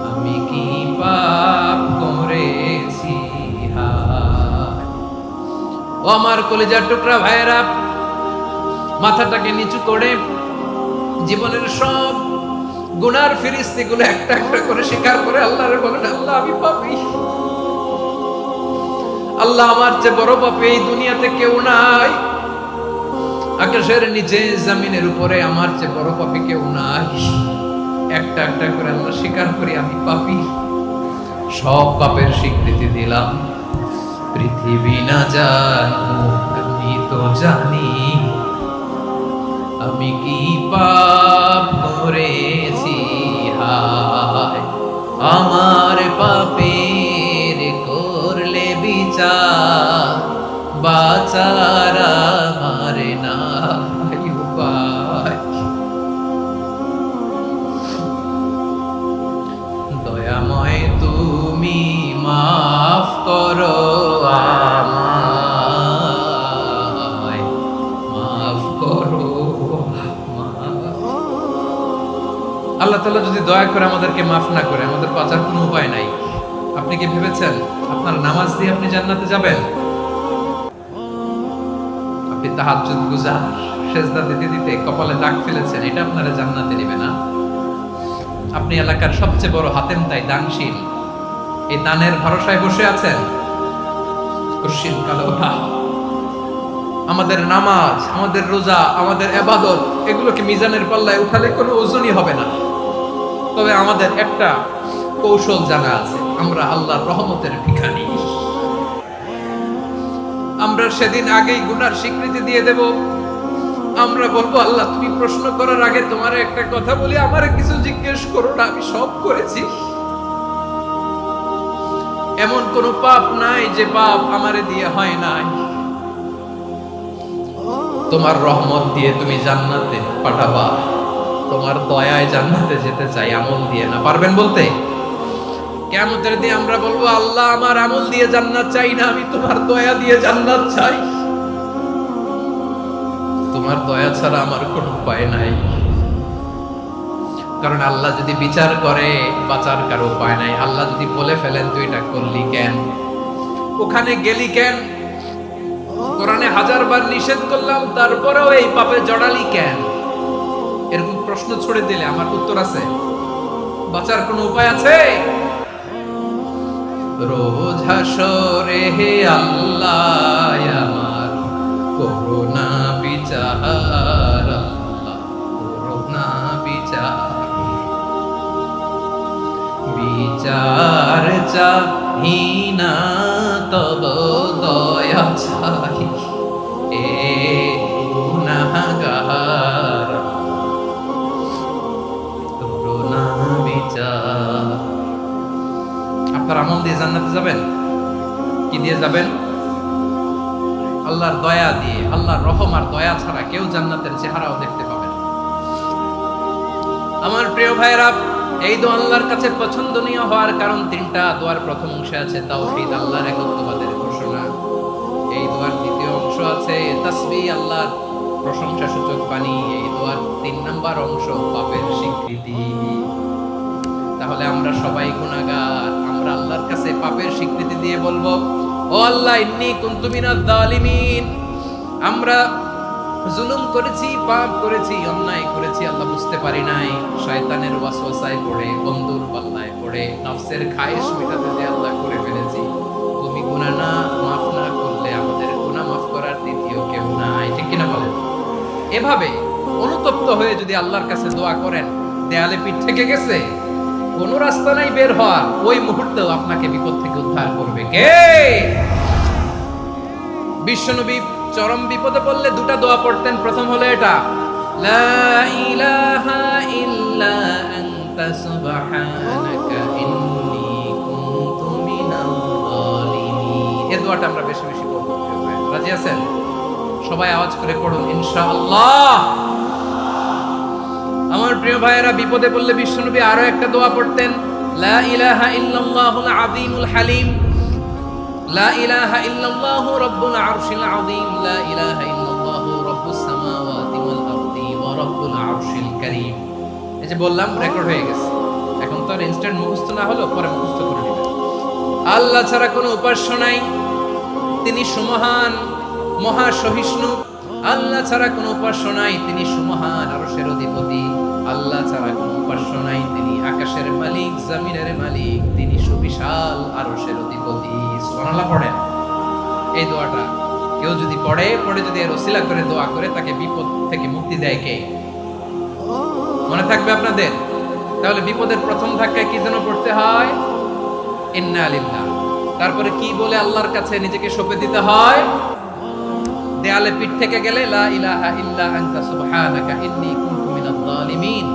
আমি কি পাপ করেছি। ও আমার কলিজার টুকরা ভাইয়েরা, মাথাটাকে নিচু করে জীবনের সব গুনার ফিরিস্তিগুলো একটা একটা করে স্বীকার করে আল্লাহরে বলেন, আল্লাহ আমি পাপী। আল্লাহ আমার চেয়ে বড় পাপী এই দুনিয়াতে কেউ নাই। আকাশের নিচে জমিনের উপরে আমার চেয়ে বড় পাপী কেউ নাই। একটা একটা করে আল্লাহ স্বীকার করি আমি পাপী। সব পাপের স্বীকৃতি দিলাম। পৃথিবী না জানুক আমি তো জানি, আমি কি পাপ করেছি। হায় আমার পাপের করলে বিচার, বাঁচার আমার নাই উপায়। দয়াময় তুমি মাফ করো আমায়, মাফ করো। আল্লাহ তাআলা যদি দয়া করে আমাদেরকে মাফ না করে, আমাদের বাঁচার কোনো উপায় নাই। আপনি কি ভেবেছেন আপনার নামাজ দিয়ে আপনি জান্নাতে যাবেন? আপনি তাহাজ্জুদ গুজার, সেজদা দিতে দিতে কপালে দাগ ফেলেছেন, এটা আপনারা জান্নাতে নেবে না। আপনি এলাকার সবচেয়ে বড় হাতেম তাই দানশীল, এই দানের ভরসায় বসে আছেন। কুশিল কালো না, আমাদের নামাজ, আমাদের রোজা, আমাদের ইবাদত, এগুলোকে মিজানের পাল্লায় উঠালে কোনো ওজনই হবে না। তবে আমাদের একটা কৌশল জানা আছে, আমরা আল্লাহর রহমতের ভিখারি। আমরা সেদিন আগেই গুনার স্বীকৃতি দিয়ে দেব। আমরা বলবো, আল্লাহ তুমি প্রশ্ন করার আগে তোমার একটা কথা বলি, আমারে কিছু জিজ্ঞেস করো না, আমি সব করেছি। এমন কোন পাপ নাই যে পাপ আমারে দিয়ে হয় নাই। তোমার রহমত দিয়ে তুমি জান্নাতে পাঠাবা, তোমার দয়ায় জান্নাতে যেতে চাই, আমল দিয়ে না। পারবেন বলতে? কিয়ামতের দিন আমরা বলবো, আল্লাহ আমার আমল দিয়ে জান্নাত চাই না, আমি তোমার দয়া দিয়ে জান্নাত চাই। তোমার দয়া ছাড়া আমার কোনো উপায় নাই। কারণ আল্লাহ যদি বিচার করে, বাঁচার কারো উপায় নাই। আল্লাহ যদি বলে ফেলেন তুই এটা করলি কেন, ওখানে গেলি কেন, কোরআনে 1000 বার নিষেধ করলাম তারপরেও এই পাপে জড়ালি কেন, এরকম প্রশ্ন ছড়ে দিলে আমার উত্তর আছে? বাঁচার কোনো উপায় আছে? রোজ হাসরে হে আল্লাহ আমার করুণা বিচার, আল্লাহ করুণা বিচার, বিচার চাহি না তব দয়া চাই, এ গুনাহগার। আপনার আমল দিয়ে জান্নাতে যাবেন? কি দিয়ে যাবেন? আল্লাহর দয়া দিয়ে। আল্লাহর রহম আর দয়া ছাড়া কেউ জান্নাতের চেহারাও দেখতে পাবে না। আমার প্রিয় ভাইরা, এই দোয়া আল্লাহর কাছে পছন্দনীয় হওয়ার কারণ তিনটা। দোয়ার প্রথম অংশে আছে তাওহীদ, আল্লাহর একত্ববাদের ঘোষণা। এই দোয়ার দ্বিতীয় অংশ আছে তাসবিহ, আল্লাহর প্রশংসা সূচক বাণী। এই দোয়ার 3 নাম্বার অংশ পাপের স্বীকৃতি। তাহলে আমরা সবাই গুনাহগার, আমরা আল্লাহর কাছে পাপের স্বীকৃতি দিয়ে বলবো, ও আল্লাহ, ইন্নী কুনতু মিনাজ জালিমিন, আমরা জুলুম করেছি, পাপ করেছি, অন্যায় করেছি, আল্লাহ বুঝতে পারি নাই, শয়তানের ওয়াসওয়াসায় পড়ে, বন্ধুর পাল্লায় পড়ে, নফসের খায়েশ মেটাতে যে আল্লাহ করে ফেলেছি। তুমি গুনাহ না মাফ না করলে আমাদের গুনাহ মাফ করার দ্বিতীয় কেউ নাই। ঠিক কিনা বলেন? এভাবে অনুতপ্ত হয়ে যদি আল্লাহর কাছে দোয়া করেন, দেয়ালে পিঠ থেকে গেছে, কোন রাস্তা নাই বের হওয়ার, ওই মুহূর্তেও আপনাকে বিপদ থেকে উদ্ধার করবে কে? বিশ্বনবী চরম বিপদে পড়লে দুটা দোয়া পড়তেন। প্রথম হলো এটা, লা ইলাহা ইল্লা আনতা সুবহানাকা ইন্নী কুনতু মিনাল জালিমিন। এই দোয়াটা আমরা বেশি বেশি পড়ব। রাজি আছেন? সবাই আওয়াজ করে পড়ুন ইনশাআল্লাহ। আমার প্রিয় ভাইয়েরা, বিপদে পড়লে বিশ্বনবী আরো একটা দোয়া পড়তেন, লা ইলাহা ইল্লাল্লাহুল আযীমুল হালিম, লা ইলাহা ইল্লাল্লাহু রাব্বুল আরশিল আযীম, লা ইলাহা ইল্লাল্লাহু রাব্বুস সামাওয়াতি ওয়াল আরদি ওয়া রাব্বুল আরশিল কারীম। এই যে বললাম, রেকর্ড হয়ে গেছে। এখন তো আর ইনস্ট্যান্ট মুখস্থ না হলো, পরে মুখস্থ করে নেবেন। আল্লাহ ছাড়া কোনো উপাস্য নাই, তিনি সুমহান, মহা সহিষ্ণু। আল্লাহ ছাড়া কোনো উপাস্য নাই, তিনি সুমহান, আরশের অধিপতি। আল্লাহ ছাড়া কোনো উপাস্য নাই, তিনি আকাশের মালিক, জমিনের মালিক, তিনি সুবিশাল, আরশের অধিপতি। সুবহানাল্লাহ পড়েন। এই দোয়াটা কেউ যদি পড়ে যদি এর ওসিলা করে দোয়া করে, তাকে বিপদ থেকে মুক্তি দেয় কে? মনে থাকবে আপনাদের? তাহলে বিপদের প্রথম ধাক্কায় কি যেন পড়তে হয়? ইন্না লিল্লাহ। তারপরে কি বলে আল্লাহর কাছে নিজেকে সঁপে দিতে হয়? দেয়ালে পিঠ থেকে গেলে, লা ইলাহা ইল্লা আনতা সুবহানাকা ইন্নী কুনতু মিনাজ জালিমিন।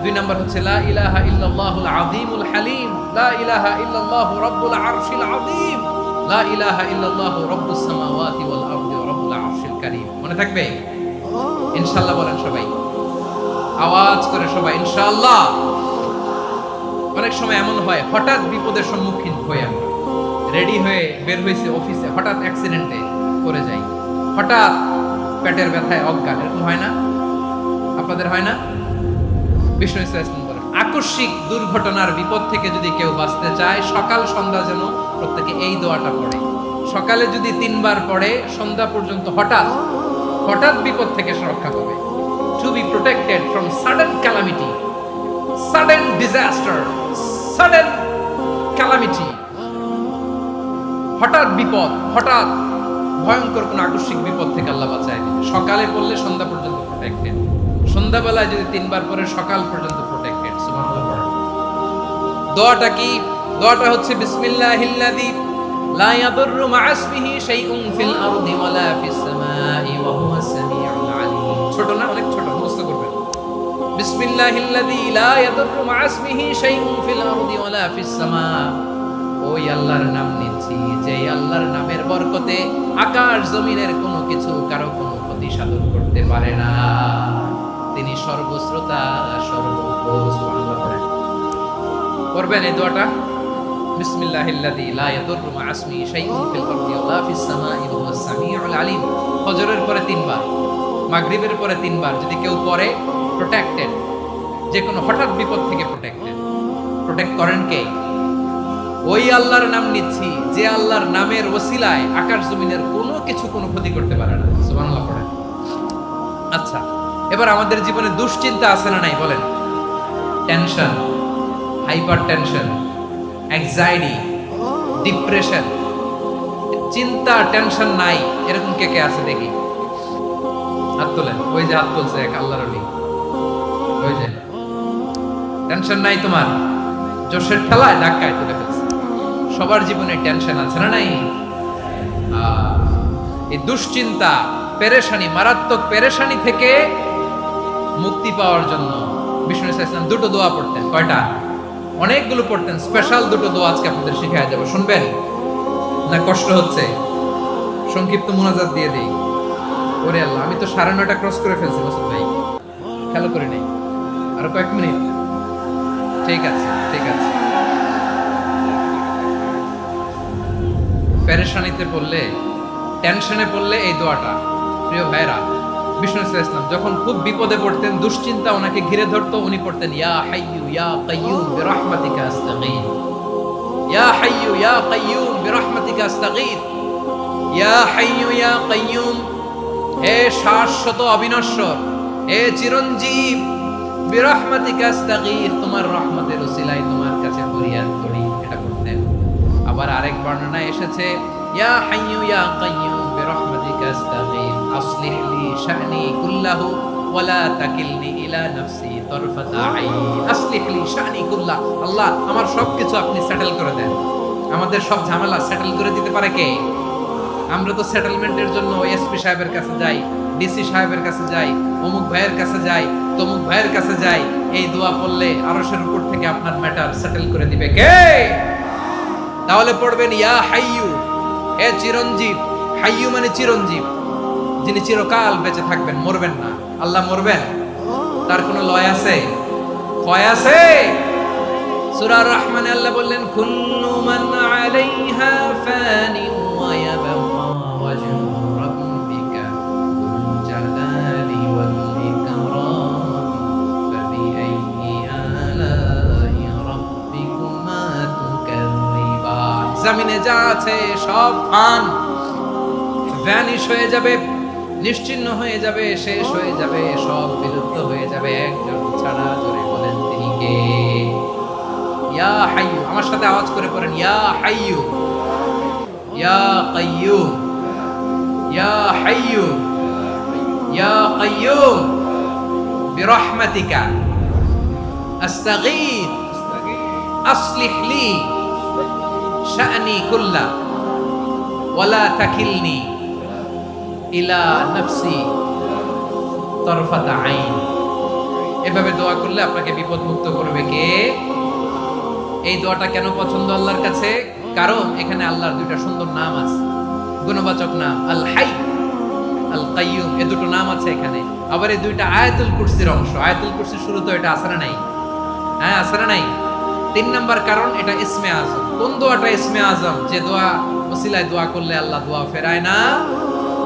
দুই নাম্বার হচ্ছে লা ইলাহা ইল্লাল্লাহুল আযীমুল হালিম, লা ইলাহা ইল্লাল্লাহু রাব্বুল আরশিল আযীম, লা ইলাহা ইল্লাল্লাহু রাব্বুস সামাওয়াতি ওয়াল আরদি ওয়া রাব্বুল আরশিল কারীম। মনে থাকবে? ইনশাআল্লাহ বলেন সবাই, আওয়াজ করে সবাই ইনশাআল্লাহ। অনেক সময় এমন হয়, হঠাৎ বিপদের সম্মুখীন হয়ে আমরা রেডি হয়ে বের হয়েছে অফিসে, হঠাৎ অ্যাক্সিডেন্টে পড়ে যাই, হঠাৎ পেটের ব্যথায় অজ্ঞান। এরকম হয় না? আপনাদের হয় না? বিষ্ণু ইসলাম বলেন, আকস্মিক দুর্ঘটনার বিপদ থেকে যদি কেউ বাঁচতে চায়, সকাল সন্ধ্যা যেন প্রত্যেকে এই দোয়াটা পড়ে। সকালে যদি 3 বার পড়ে, সন্ধ্যা পর্যন্ত হঠাৎ বিপদ থেকে সে রক্ষা পাবে। To be protected from sudden calamity, sudden disaster, sudden calamity. হঠাৎ বিপদ, হঠাৎ ভয়ঙ্কর কোন আকস্মিক বিপদ থেকে আল্লাহ বাঁচায় দিবে। সকালে পড়লে সন্ধ্যা পর্যন্ত প্রোটেক্টেড, সন্ধ্যাবেলায় যদি 3 বার পরে সকাল পর্যন্ত প্রোটেক্টেড। সুবহানাল্লাহ। দোয়াটা কি? দোয়াটা হচ্ছে বিসমিল্লাহিল্লাযী লা ইয়াদুররু মা'a ইসমিহি শাইউন ফিল আরদি ওয়ালা ফিস সামাই ওয়া হুয়াস সামিউল আলীম। ছোট না? অনেক ছোট, মুখস্থ করবেন। বিসমিল্লাহিল্লাযী লা ইয়াদুররু মা'a ইসমিহি শাইউন ফিল আরদি ওয়ালা ফিস সামা। ওই আল্লাহর নাম নিচ্ছি, যেই আল্লাহর নামের বরকতে আকাশ জমিনের কোনো কিছু কারো কোনো ক্ষতি সাধন করতে পারে না। তিনি সর্বশ্রোতা, সর্বজ্ঞ। সুবহানাল্লাহ পড়েন। করবেন এই দোয়াটা, বিসমিল্লাহিল্লাযী লা ইয়াদুররু মা'a ইসমিহি শাইউন ফিল আরদি ওয়ালা ফিস সামাই ওয়া হুয়াস সামিউল আলীম। ফজরের পরে 3 বার, মাগরিবের পরে 3 বার যদি কেউ পড়ে, প্রোটেক্টেড, যে কোনো হঠাৎ বিপদ থেকে প্রোটেক্টেড। প্রোটেক্ট করেন কে? ওই আল্লাহর নাম নিচ্ছি, যে আল্লাহর নামের ওসিলায় আকাশ জমিনের কোনো কিছু কোনো ক্ষতি করতে পারে না। সুবহানাল্লাহ পড়েন। আচ্ছা, এবার আমাদের জীবনে দুশ্চিন্তা আছে না নাই বলেন? Tension, hyper tension, anxiety, depression, চিন্তা, টেনশন নাই এরকম কে কে আছে দেখি? হাত তোলেন। ওই যে হাত তুলছে এক আল্লাহর ওলি, ওই যে টেনশন নাই তোমার, জোশের ঠেলায় ধাক্কায় তুলে ফেলছে। সবার জীবনে টেনশন আছে না নাই? এই দুশ্চিন্তা, পেরেশানি, মারাত্মক পেরেশানি থেকে মুক্তি পাওয়ার জন্য বিষ্ণু ইসলাম 2টো দোয়া পড়তেন। কয়টা? অনেকগুলো পড়তেন, স্পেশাল দুটো দোয়া আজকে আপনাদের শিখায়া যাবো, শুনবেন না? কষ্ট হচ্ছে? সংক্ষিপ্ত মুনাজাত দিয়ে দেই। ওরে আল্লাহ, আমি তো 9:30 ক্রস করে ফেলছি মাসুদ ভাই, খেয়াল করে নেই। আরো কয়েক মিনিট, ঠিক আছে ঠিক আছে। পেরেশানিতে পড়লে, টেনশনে পড়লে এই দোয়াটা, প্রিয় ভাইরা, বিষ্ণু ইসলাম যখন খুব বিপদে পড়তেন, দুশ্চিন্তা ওনাকে ঘিরে ধরতো, উনি পড়তেন ইয়া হাইয়ু ইয়া কাইয়ুম বিরহমাতিকা আস্তাগীথ, ইয়া হাইয়ু ইয়া কাইয়ুম বিরহমাতিকা আস্তাগীথ, ইয়া হাইয়ু ইয়া কাইয়ুম, হে শাশ্বত অবিনশ্বর, হে চিরঞ্জীব, বিরহমাতিকা আস্তাগীথ, তোমার রহমতের উসিলায় তোমার কাছে ফরিয়াদ করি, এটা করতেন। আবার আরেক বর্ণনায় এসেছে ইয়া হাইয়ু ইয়া কাইয়ুম বিরহমাতিকা আস্তাগীথ আসলিহ লি শা'নি কুল্লাহু ওয়ালা তাকিলনি ইলা নাফসি তারফাতা আইন। আসলিহ লি শা'নি কুল্লাহ, আল্লাহ আমার সবকিছু আপনি সেটেল করে দেন। আমাদের সব ঝামেলা সেটেল করে দিতে পারে কে? আমরা তো সেটেলমেন্টের জন্য এসপি সাহেবের কাছে যাই, ডিসি সাহেবের কাছে যাই, অমুক ভাইয়ের কাছে যাই, তমুক ভাইয়ের কাছে যাই। এই দোয়া পড়লে আরশের উপর থেকে আপনার ম্যাটার সেটেল করে দিবে কে? তাহলে পড়বেন ইয়া হাইয়ু, হে চিরঞ্জীব। হাইয়ু মানে চিরঞ্জীব, যিনি চিরকাল বেঁচে থাকবেন, মরবেন না। আল্লাহ মরবেন? তার কোনো লয় আছে? ক্ষয় আছে? সূরা রহমানে আল্লাহ বললেন কুল্লু মান আলাইহা ফানি ওয়া ইয়াবকা ওয়াজহু রাব্বিকা যুল জালালি ওয়াল ইকরাম ফাবিআইয়ি আলাই রাব্বিকুমা তুকাযযিবান। জমিনে যা আছে সব ফান, ভ্যানিশ হয়ে যাবে, নিশ্চিহ্ন হয়ে যাবে, শেষ হয়ে যাবে, সব বিলুপ্ত হয়ে যাবে, একজন ছাড়া। জোরে বলেন তিনি কে? ইয়া হাইয়ু, আমার সাথে আওয়াজ করে পড়েন ইয়া হাইয়ু ইয়া কাইয়ুম ইয়া হাইয়ু ইয়া কাইয়ুম বিরহমাতিকা আস্তাগীথ আসলিহ লি শা'নি কুল্লা ওয়ালা তাকিলনি ইলা নাফসি তারফাতা আইন। এভাবে দোয়া করলে আপনাকে বিপদ মুক্ত করবে কে? এই দোয়াটা কেন পছন্দ আল্লাহর কাছে? কারণ এখানে আল্লাহর দুইটা সুন্দর নাম আছে, গুণবাচক নাম, আল হাই, আল কাইয়ুম, এই দুটো নাম আছে এখানে। আবার এই দুইটা আয়াতুল কুরসির অংশ। আয়াতুল কুরসির শুরুতে এটা আছে না নাই? হ্যাঁ, আছে না নাই? 3 নাম্বার কারণ, এটা ইসমে আজম। কোন দোয়াটা ইসমে আজম? যে দোয়া ওসিলায় দোয়া করলে আল্লাহ দোয়া ফেরায় না।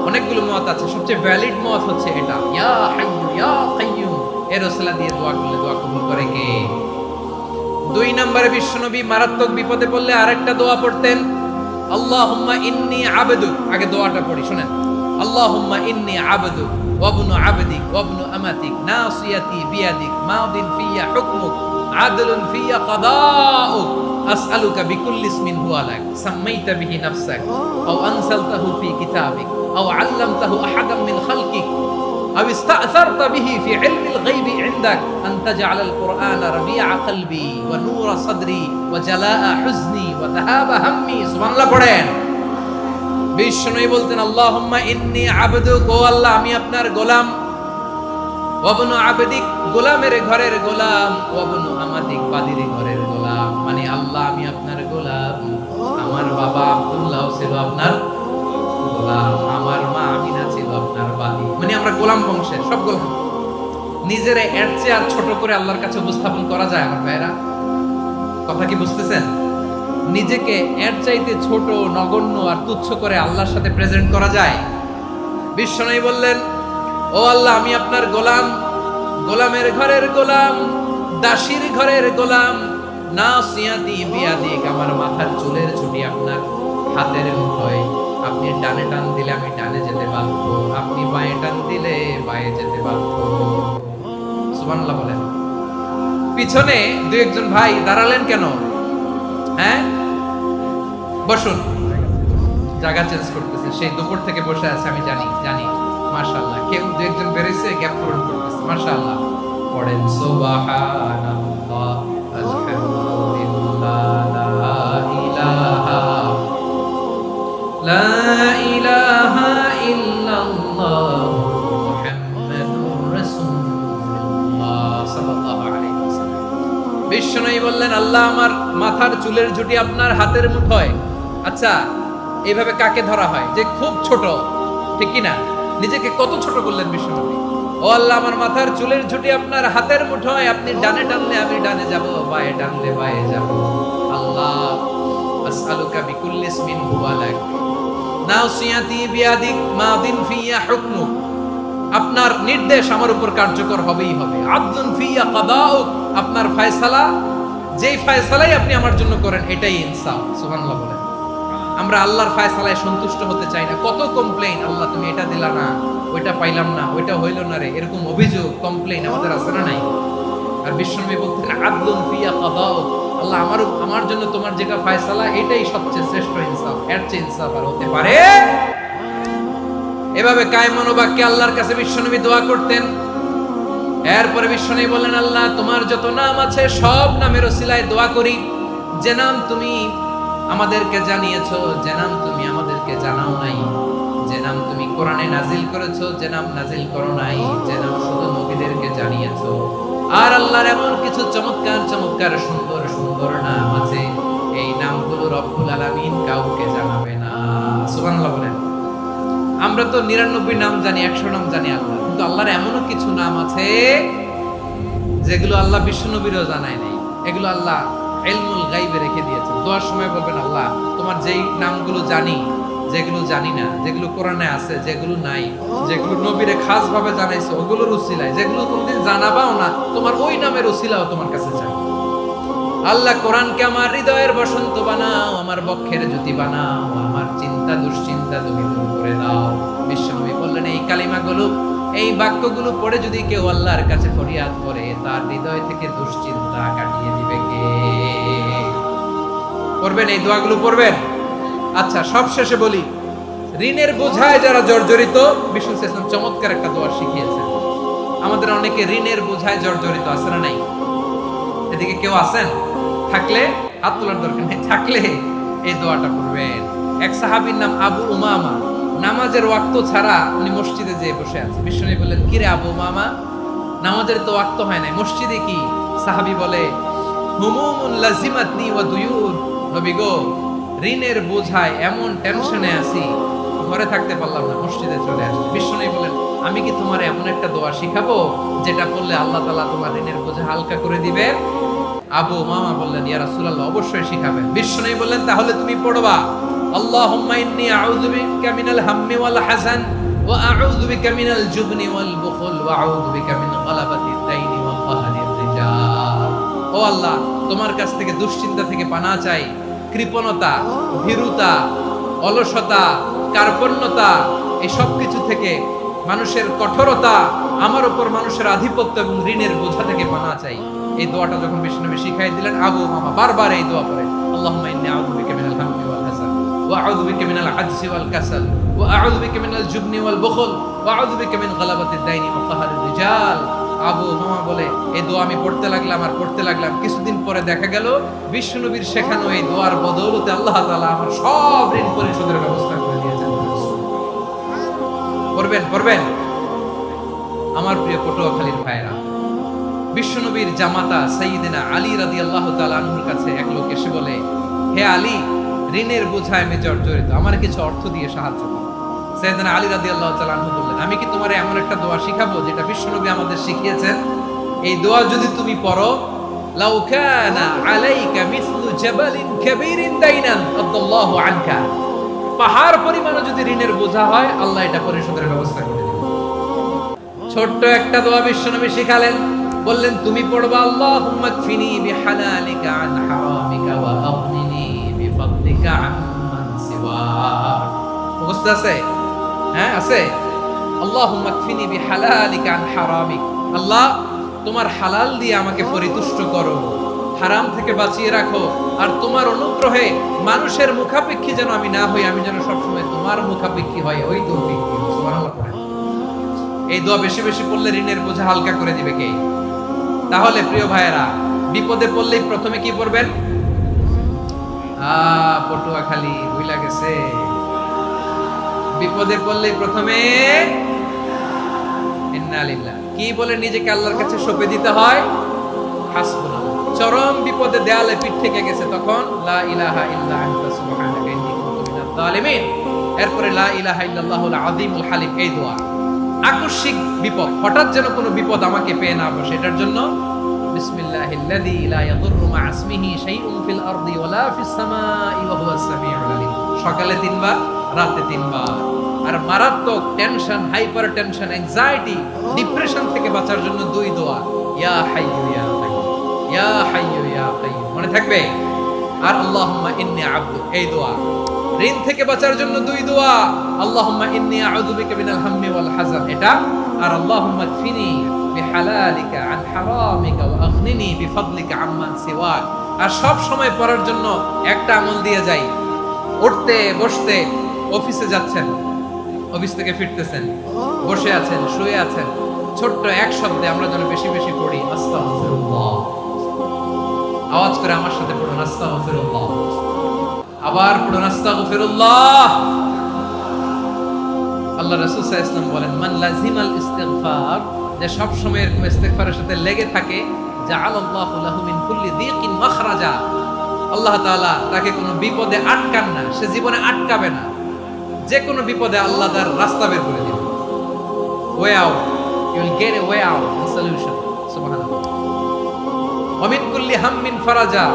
অনেকগুলো মত আছে, সবচেয়ে ভ্যালিড মত হচ্ছে এটা, ইয়া হাইয়ু ইয়া কাইয়ুম, এর ওসিলা দিয়ে দোয়া করলে দোয়া কবুল করে কে? 2 নম্বরে বিশ্বনবী মারাত্মক বিপদে পড়লে আরেকটা দোয়া পড়তেন, আল্লাহুম্মা ইন্নী আবদুক। আগে দোয়াটা পড়ি, শুনেন। আল্লাহুম্মা ইন্নী আবদুক ওয়া ইবনু আবদিক ওয়া ইবনু আমাতিক নাসিয়াতি বিয়াদিক মাদিন ফিয়া হুকমুক আদলুন ফিয়া কাদাউক আসআলুকা বিকুল্লি ইসমিন হুয়া লাক সাম্মাইতা বিহি নাফসাক আও আনসালতাহু ফি কিতাবিক আও আল্লামতাহু আহাদাম মিন খালকিক أو استأثرت به في علم الغيب عندك أن تجعل القرآن ربيع قلبي ونور صدري وجلاء حزني وذهاب همي। سبحان الله পড়েন। বিষ্ণু বলতেন আল্লাহুম্মা ইন্নী আবদুক, ও আল্লাহ আমি আপনার গোলাম, ওয়া ইবনু আবদিক, গোলামের ঘরের গোলাম, ওয়া ইবনু আমাতিক, বাদীর ঘরের গোলাম। মানে আল্লাহ আমি আপনার গোলাম। আমার বাবা আব্দুল্লাহ ছিল আপনার গোলাম, আমার মা আমিনা ছিল আপনার বাদী। মানে আমরা গোলাম বংশের, সব গোলাম। নিজেরা এর চেয়ে আর ছোট করে আল্লাহর কাছে উপস্থাপন করা যায় আমার ভাইরা? কথা কি বুঝতেছেন? নিজেকে এর চাইতে ছোট, নগণ্য আর তুচ্ছ করে আল্লাহর সাথে প্রেজেন্ট করা যায়? বিশ্বনবী বললেন, ও আল্লাহ আমি আপনার গোলাম, গোলামের ঘরের গোলাম, দাসীর ঘরের গোলাম, নাসিয়াতি বিয়াদিক, আমার মাথার চুলের ছুটি আপনার হাতের মুঠোয়। আপনি ডানে টান দিলে আমি ডানে যেতে বাধ্য, আপনি বাঁয়ে টান দিলে বাঁয়ে যেতে বাধ্য। সুবহানাল্লাহ বলেন। পিছনে 2-1 ভাই দাঁড়ালেন কেন? হ্যাঁ, বসুন। জায়গা চেঞ্জ করতেছে, সেই দুপুর থেকে বসে আছে, আমি জানি জানি। মাশাআল্লাহ, কেউ 2-1 বেরিয়েছে, গ্যাপ পূরণ করতেছে। মাশাআল্লাহ। পড়েন সুবহানাল্লাহ আলহামদুলিল্লাহ লা ইলাহা ইল্লাল্লাহ মুহাম্মাদুর রাসূলুল্লাহ সাল্লাল্লাহু আলাইহি ওয়াসাল্লাম। বিশ্বনবী বললেন, আল্লাহ আমার মাথার চুলের ঝুঁটি আপনার হাতের মুঠোয়। আচ্ছা, এইভাবে কাকে ধরা হয় যে খুব ছোট, ঠিক কি না? নিজেকে কত ছোট করলেন বিশ্বনবী। ও আল্লাহ, আমার মাথার চুলের ঝুঁটি আপনার হাতের মুঠোয়, আপনি ডানে টানলে আমি ডানে যাব, বায়ে টানলে বায়ে যাব। আল্লাহ, আসআলুকা বিকুল্লি ইসমিন হুয়া লাক নাসিয়াতি বিয়াদিক মাদিন ফিয়া হুকমুক। আপনার নির্দেশ আমার উপর কার্যকর হবেই হবে। আদলুন ফিয়া কাদাউক, আপনার ফয়সালা, যেই ফয়সালাই আপনি আমার জন্য করেন এটাই ইনসাফ। সুবহানাল্লাহ বলেন। আমরা আল্লাহর ফয়সালায় সন্তুষ্ট হতে চাই না। কত কমপ্লেইন, আল্লাহ তুমি এটা দিলা না, ওইটা পাইলাম না, ওইটা হইল না রে, এরকম অভিযোগ কমপ্লেইন আমাদের আছে না নাই? আর বিশ্বনবী বলতেন আদলুন ফিয়া কাদাউক, আল্লাহ আমার জন্য তোমার যেটা ফয়সালা এটাই সবচেয়ে শ্রেষ্ঠ ইনসাফ, এর চেয়ে ইনসাফ আর হতে পারে? এভাবে কায়েম মনোবাক্যে আল্লাহর কাছে বিশ্বনবী দোয়া করতেন। এরপরে বিশ্বনবী বললেন, আল্লাহ তোমার যত নাম আছে সব নামের ওসিলায় দোয়া করি, যে নাম তুমি আমাদেরকে জানিয়েছো, যে নাম তুমি আমাদেরকে জানাও নাই, যে নাম তুমি কোরআনে নাজিল করেছো, যে নাম নাজিল করো নাই, যে নাম শুধু নবীদেরকে জানিয়েছো। আর আল্লাহর এমন কিছু চমৎকার চমৎকার সুন্দর সুন্দর নাম আছে, এই নামগুলো রব্বুল আলামিন কাউকে জানাবে না। সুবহানাল্লাহ বলেন। আমরা তো 99 নাম জানি, 100 নাম জানি আল্লাহ, কিন্তু আল্লাহর এমনও কিছু নাম আছে যেগুলো আল্লাহ বিশ্বনবীরও জানায় নাই। এগুলো আল্লাহ ইলমুল গায়বে রেখে দিয়েছেন। দোয়ার সময় বলবেন, আল্লাহ তোমার যেই নামগুলো জানি, যেগুলো জানি না, যেগুলো কোরআনে আছে, যেগুলো নাই, যেগুলো নবীরে খাস ভাবে জানাইছো ওগুলোর উসিলায়, যেগুলো কোনদিন জানাবাও না তোমার ওই নামের উসিলাও তোমার কাছে চাই। আল্লাহ কোরআনকে আমার হৃদয়ের বসন্ত বানাও, আমার বক্ষের জ্যোতি বানাও, আমার চিন্তা দুশ্চিন্তা তুমি দূর করে দাও। বিশ্বনবী বললেন, এই কালিমাগুলো, এই বাক্যগুলো পড়ে যদি কেউ আল্লাহর কাছে ফরিয়াদ করে, তার হৃদয় থেকে দুশ্চিন্তা কাটিয়ে দিবে কে? পড়বেন, এই দোয়াগুলো পড়বেন। আচ্ছা, সব শেষে বলি, ঋণের বোঝায় যারা জর্জরিত, বিষ্ণু ইসলাম চমৎকার একটা দোয়া শিখিয়েছেন। আমাদের অনেকে ঋণের বোঝায় জর্জরিত আছে না নাই? এদিকে কেউ আছেন? থাকলে হাত তোলার দরকার নেই, থাকলে এই দোয়াটা পড়বেন। এক সাহাবীর নাম আবু উমামা, নামাজের ওয়াক্ত ছাড়া উনি মসজিদে যেয়ে বসে আছে। বিশ্বনবী বললেন, কি রে আবু উমামা, নামাজের তো ওয়াক্ত হয় নাই, মসজিদে কি? সাহাবী বলে, হুমুমুন লাজিমাতনি ওয়া দুয়ুন, নবী গো, ঋণের বোঝায় এমন টেনশনে আছি, ঘরে থাকতে পারলাম না, মসজিদে চলে আসছি। বিশ্বনবী বলেন, আমি কি তোমার এমন একটা দোয়া শিখাবো যেটা পড়লে আল্লাহ তাআলা তোমার ঋণের বোঝা হালকা করে দিবে? আবু উমামা বললেন, ইয়া রাসূলুল্লাহ, অবশ্যই শিখাবেন। বিশ্বনবী বললেন, তাহলে তুমি পড়বা, আল্লাহুম্মা ইন্নী আউযু বিকা মিনাল হাম্মি ওয়াল হাযান ওয়া আউযু বিকা মিনাল জুবনি ওয়াল বুখল ওয়া আউযু বিকা মিন গালাবাতিদ দাইনি ওয়া কাহরির রিজাল। ও আল্লাহ, তোমার কাছ থেকে দুশ্চিন্তা থেকে পানাহ চাই, কৃপণতা, ভীরুতা, অলসতা, কার্পণ্যতা, এই সব কিছু থেকে, মানুষের কঠোরতা, আমার উপর মানুষের আধিপত্য এবং ঋণের বোঝা থেকে পানাহ চাই। এই দোয়াটা যখন বিশ্বনবী শিখাই দিলেন, আবু উমামা বারবার এই দোয়া পড়ে, আল্লাহুম্মা ইন্নী আউযু বিকা মিনাল হাম্মি ওয়াল হাযান ওয়া আউযু বিকা মিনাল আজজি ওয়াল কাসাল ওয়া আউযু বিকা মিনাল জুবনি ওয়াল বুখল ওয়া আউযু বিকা মিন গালাবাতিদ দাইনি ওয়া কাহরির রিজাল। আবু উমামা বলে, এই দোয়া আমি পড়তে লাগলাম আর পড়তে লাগলাম, কিছুদিন পরে দেখা গেল বিশ্বনবীর শেখানো এই দোয়ার বদৌলতে আল্লাহ তাআলা আমার সব ঋণ পরিশোধের ব্যবস্থা করে দিয়েছেন। পড়বেন, পড়বেন। আমার প্রিয় পটুয়াখালীর ভাইরা, বিশ্বনবীর জামাতা সাইয়্যিদিনা আলী রাদিয়াল্লাহু তাআলা আনহুর কাছে এক লোক এসে বলে, হে আলী, ঋণের বোঝায় আমি জর্জরিত, আমার কিছু অর্থ দিয়ে সাহায্য করো। সাইয়্যিদিনা আলী রাদিয়াল্লাহু তাআলা আনহু বললেন, আমি কি তোমারে এমন একটা দোয়া শিখাবো যেটা বিশ্বনবী আমাদের শিখিয়েছেন? এই দোয়া যদি তুমি পড়ো, লাউ কানা আলাইকা মিসলু জাবালিন কাবীরিন দাইনান আদাল্লাহু আনকা, পাহাড় পরিমাণ যদি ঋণের বোঝা হয়, আল্লাহ এটা পরিশোধের ব্যবস্থা করে দিবেন। ছোট্ট একটা দোয়া বিশ্বনবী শিখালেন, বললেন তুমি পড়বা, আল্লাহুম্মা কফিনি বিহালালিকা আন হারামিকা ওয়া আগনিনি বিফাদলিকা আম্মান সিওয়াক। মুখস্থ আছে? হ্যাঁ, আছে। আল্লাহুম্মা কফিনি বিহালালিকা আন হারামিক, আল্লাহ তোমার হালাল দিয়ে আমাকে পরিতুষ্ট করো, হারাম থেকে বাঁচিয়ে রাখো, আর তোমার অনুগ্রহে মানুষের মুখাপেক্ষী যেন আমি না হই, আমি যেন সবসময় তোমার মুখাপেক্ষী হয়, ওই তৌফিক দিও। সুবহানাল্লাহ পড়েন। এই দোয়া বেশি বেশি পড়লে ঋণের বোঝা হালকা করে দিবে কে? তাহলে প্রিয় ভাইয়েরা, বিপদে পড়লেই প্রথমে কি পড়বেন? পটুয়াখালী ভুইলা গেছে, বিপদে পড়লেই প্রথমে ইন্না লিল্লাহ কি বলে নিজেকে আল্লাহর কাছে সঁপে দিতে হয়? হাসবুনাল্লাহ। চরম বিপদে দেয়ালে পিঠ থেকে গেছে, তখন লা ইলাহা ইল্লা আনতা সুবহানাকা ইন্নী কুনতু মিনাজ জালিমিন, এরপরে লা ইলাহা ইল্লাল্লাহুল আযীমুল হালিম, এই দোয়া। আকস্মিক বিপদ, হঠাৎ যেন কোনো বিপদ আমাকে পেয়ে না বসে, এটার জন্য বিসমিল্লাহিল্লাযী লা ইয়াদুররু মা ইসমিহি শাইউন ফিল আরদি ওয়ালা ফিস সামাই ওয়া হুয়াস সামিউল আলীম, সকালে 3 বার, রাতে 3 বার। আর মারাত্মক tension, hyper tension, anxiety, depression থেকে বাঁচার জন্য 2 দোয়া, ইয়া হাইয়্যু ইয়া কাইয়্যুম, ইয়া হাইয়্যু ইয়া কাইয়্যুম, মনে থাকবে। আর আল্লাহুম্মা ইন্নী আবদুক, এই দোয়া। ঋণ থেকে বাঁচার জন্য 2 দোয়া, আল্লাহুম্মা ইন্নী আউযু বিকা মিনাল হাম্মি ওয়াল হাযান, এটা। আর আল্লাহুম্মা কফিনি বিহালালিকা আন হারামিকা ওয়া আগনিনি বিফাদলিকা আম্মান সিওয়াক। আর সব সময় পড়ার জন্য একটা আমল দিয়ে যাই, উঠতে বসতে, অফিসে যাচ্ছেন, অফিস থেকে ফিরতেছেন, বসে আছেন, শুয়ে আছেন, ছোট্ট এক শব্দে আমরা যেন বেশি বেশি পড়ি আস্তাগফিরুল্লাহ। আওয়াজ করে আমার সাথে পড়ুন আস্তাগফিরুল্লাহ, আবার পড়ুন আস্তাগফিরুল্লাহ। আল্লাহ রাসূল সাল্লাল্লাহু আলাইহি ওয়াসাল্লাম বলেন, মান লাজিমাল ইস্তিগফার, যে সব সময় এরকম ইস্তিগফারের সাথে লেগে থাকে, জাআলাল্লাহু লাহু মিন কুল্লি যিকিন মাখরাজা, আল্লাহ তাআলা তাকে কোনো বিপদে আটকান না, সে জীবনে আটকাবে না, যে কোনো বিপদে আল্লাহ তার রাস্তা বের করে দিবেন, way out, you will get a way out, a solution, সুবহানাল্লাহ। ওয়া মিন কুল্লি হাম্মিন ফারাজা,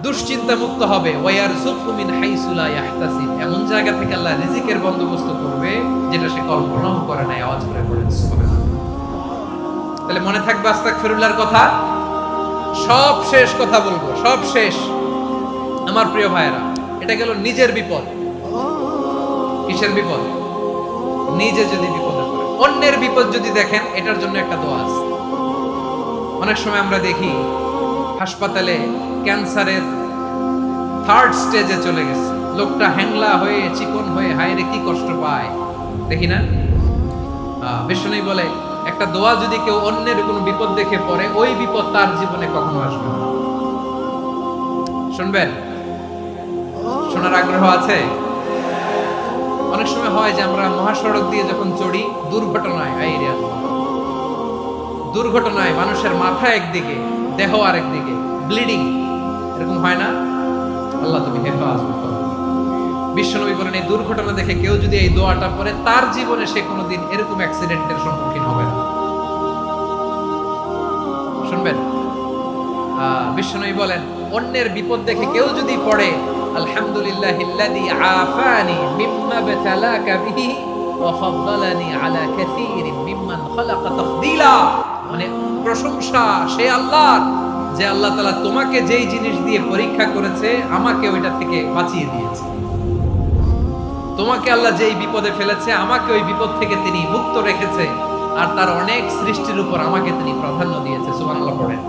দুশ্চিন্তা মুক্ত হবে, ওয়া ইয়ারযুকহু মিন হাইসু লা ইয়াহতাসিব, এমন জায়গা থেকে আল্লাহ রিজিকের বন্দোবস্ত করবে যেটা সে কল্পনাও করে নাই। আওয়াজ করে পড়েন সুবহানাল্লাহ। তাহলে মনে থাকবে আস্তাগফিরুল্লাহর কথা। সব শেষ কথা বলবো, সব শেষ আমার প্রিয় ভাইয়েরা। এটা গেল নিজের বিপদ। কিসের বিপদ? নিজে যদি বিপদে পড়ে। অন্যের বিপদ যদি দেখেন, এটার জন্য একটা দোয়া আছে। অনেক সময় আমরা দেখি হাসপাতালে ক্যান্সারের 3rd স্টেজে চলে গেছে, লোকটা হ্যাংলা হয়ে, চিকন হয়ে, হায়রে কি কষ্ট পায়, দেখি না? বিষ্ণু বলে, একটা দোয়া যদি কেউ অন্যের কোনো বিপদ দেখে পড়ে, ওই বিপদ তার জীবনে কখনো আসবে না। শুনবেন? শোনার আগ্রহ আছে? অনেক সময় হয় যে আমরা মহাসড়ক দিয়ে যখন চড়ি, দুর্ঘটনায় মানুষের মাথা একদিকে, দেহ আরেকদিকে, ব্লিডিং, এরকম হয় না? আল্লাহ তুমি হেফাজত করো। বিশ্বনবী বলেন, এই দুর্ঘটনা দেখে কেউ যদি এই দোয়াটা পড়ে, তার জীবনে সে কোনোদিন এরকম অ্যাক্সিডেন্টের সম্মুখীন হবে না। শুনবেন? বিশ্বনবী বলেন, অন্যের বিপদ দেখে কেউ যদি পড়ে, আলহামদুলিল্লাহিল্লাযী আফানি মিম্মা বাতালাকা বিহি ওয়া ফাদ্দালানি আলা কাসীরিন মিম্মান খালাকা তাফদীলা, মানে প্রশংসা সে আল্লাহর, যে আল্লাহ তাআলা তোমাকে যেই জিনিস দিয়ে পরীক্ষা করেছে, আমাকে ওইটা থেকে বাঁচিয়ে দিয়েছে। তোমাকে আল্লাহ যেই বিপদে ফেলেছে, আমাকে ওই বিপদ থেকে তিনি মুক্ত রেখেছে, আর তার অনেক সৃষ্টির উপর আমাকে তিনি প্রাধান্য দিয়েছে। সুবহানাল্লাহ পড়েন।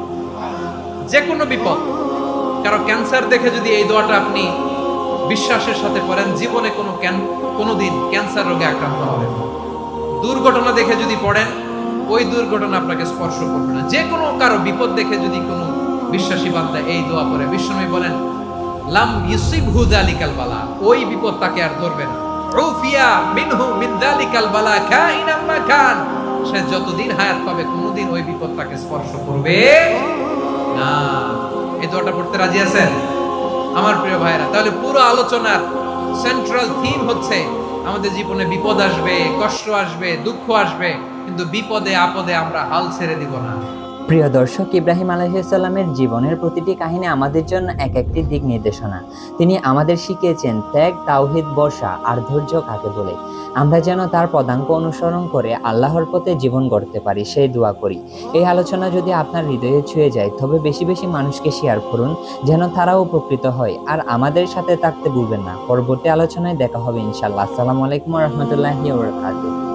যে কোনো বিপদ, কারো ক্যান্সার দেখে যদি এই দোয়াটা আপনি বিশ্বাসের সাথে পড়েন, জীবনে কোনোদিন ক্যান্সার রোগে আক্রান্ত হবেন না। দুর্ঘটনা দেখে যদি পড়েন, ওই দুর্ঘটনা আপনাকে স্পর্শ করবে না। যে কোনো কারো বিপদ দেখে যদি কোনো বিশ্বাসী বান্দা এই দোয়া পড়ে, বিশ্বনবী বলেন, লাম ইউসিবহু যালিকাল বালা, ওই বিপদ তাকে আর ধরবে না। উফিয়া মিনহু মিন যালিকাল বালা কাইনাম মা কান, সে যতদিন হায়াত পাবে কোনোদিন ওই বিপদ তাকে স্পর্শ করবে না। এই দোয়াটা পড়তে রাজি আছেন আমার প্রিয় ভাইরা? তাহলে পুরো আলোচনার সেন্ট্রাল থিম হচ্ছে, আমাদের জীবনে বিপদ আসবে, কষ্ট আসবে, দুঃখ আসবে, কিন্তু বিপদে আপদে আমরা হাল ছেড়ে দিব না। প্রিয় দর্শক, ইব্রাহিম আলাইহিস সালামের জীবনের প্রতিটি কাহিনী আমাদের জন্য এক একটি দিক নির্দেশনা। তিনি আমাদের শিখিয়েছেন ত্যাগ, তাওহীদ, বর্ষা আর ধৈর্য কাকে বলে। আমরা যেন তার পদাঙ্ক অনুসরণ করে আল্লাহর পথে জীবন গড়তে পারি, সেই দোয়া করি। এই আলোচনা যদি আপনার হৃদয়ে ছুঁয়ে যায়, তবে বেশি বেশি মানুষকে শেয়ার করুন, যেন তারাও উপকৃত হয়। আর আমাদের সাথে থাকতে ভুলবেন না। পরবর্তী আলোচনায় দেখা হবে ইনশাআল্লাহ। আসসালামু আলাইকুম ওয়া রাহমাতুল্লাহি ওয়া বারাকাতুহু।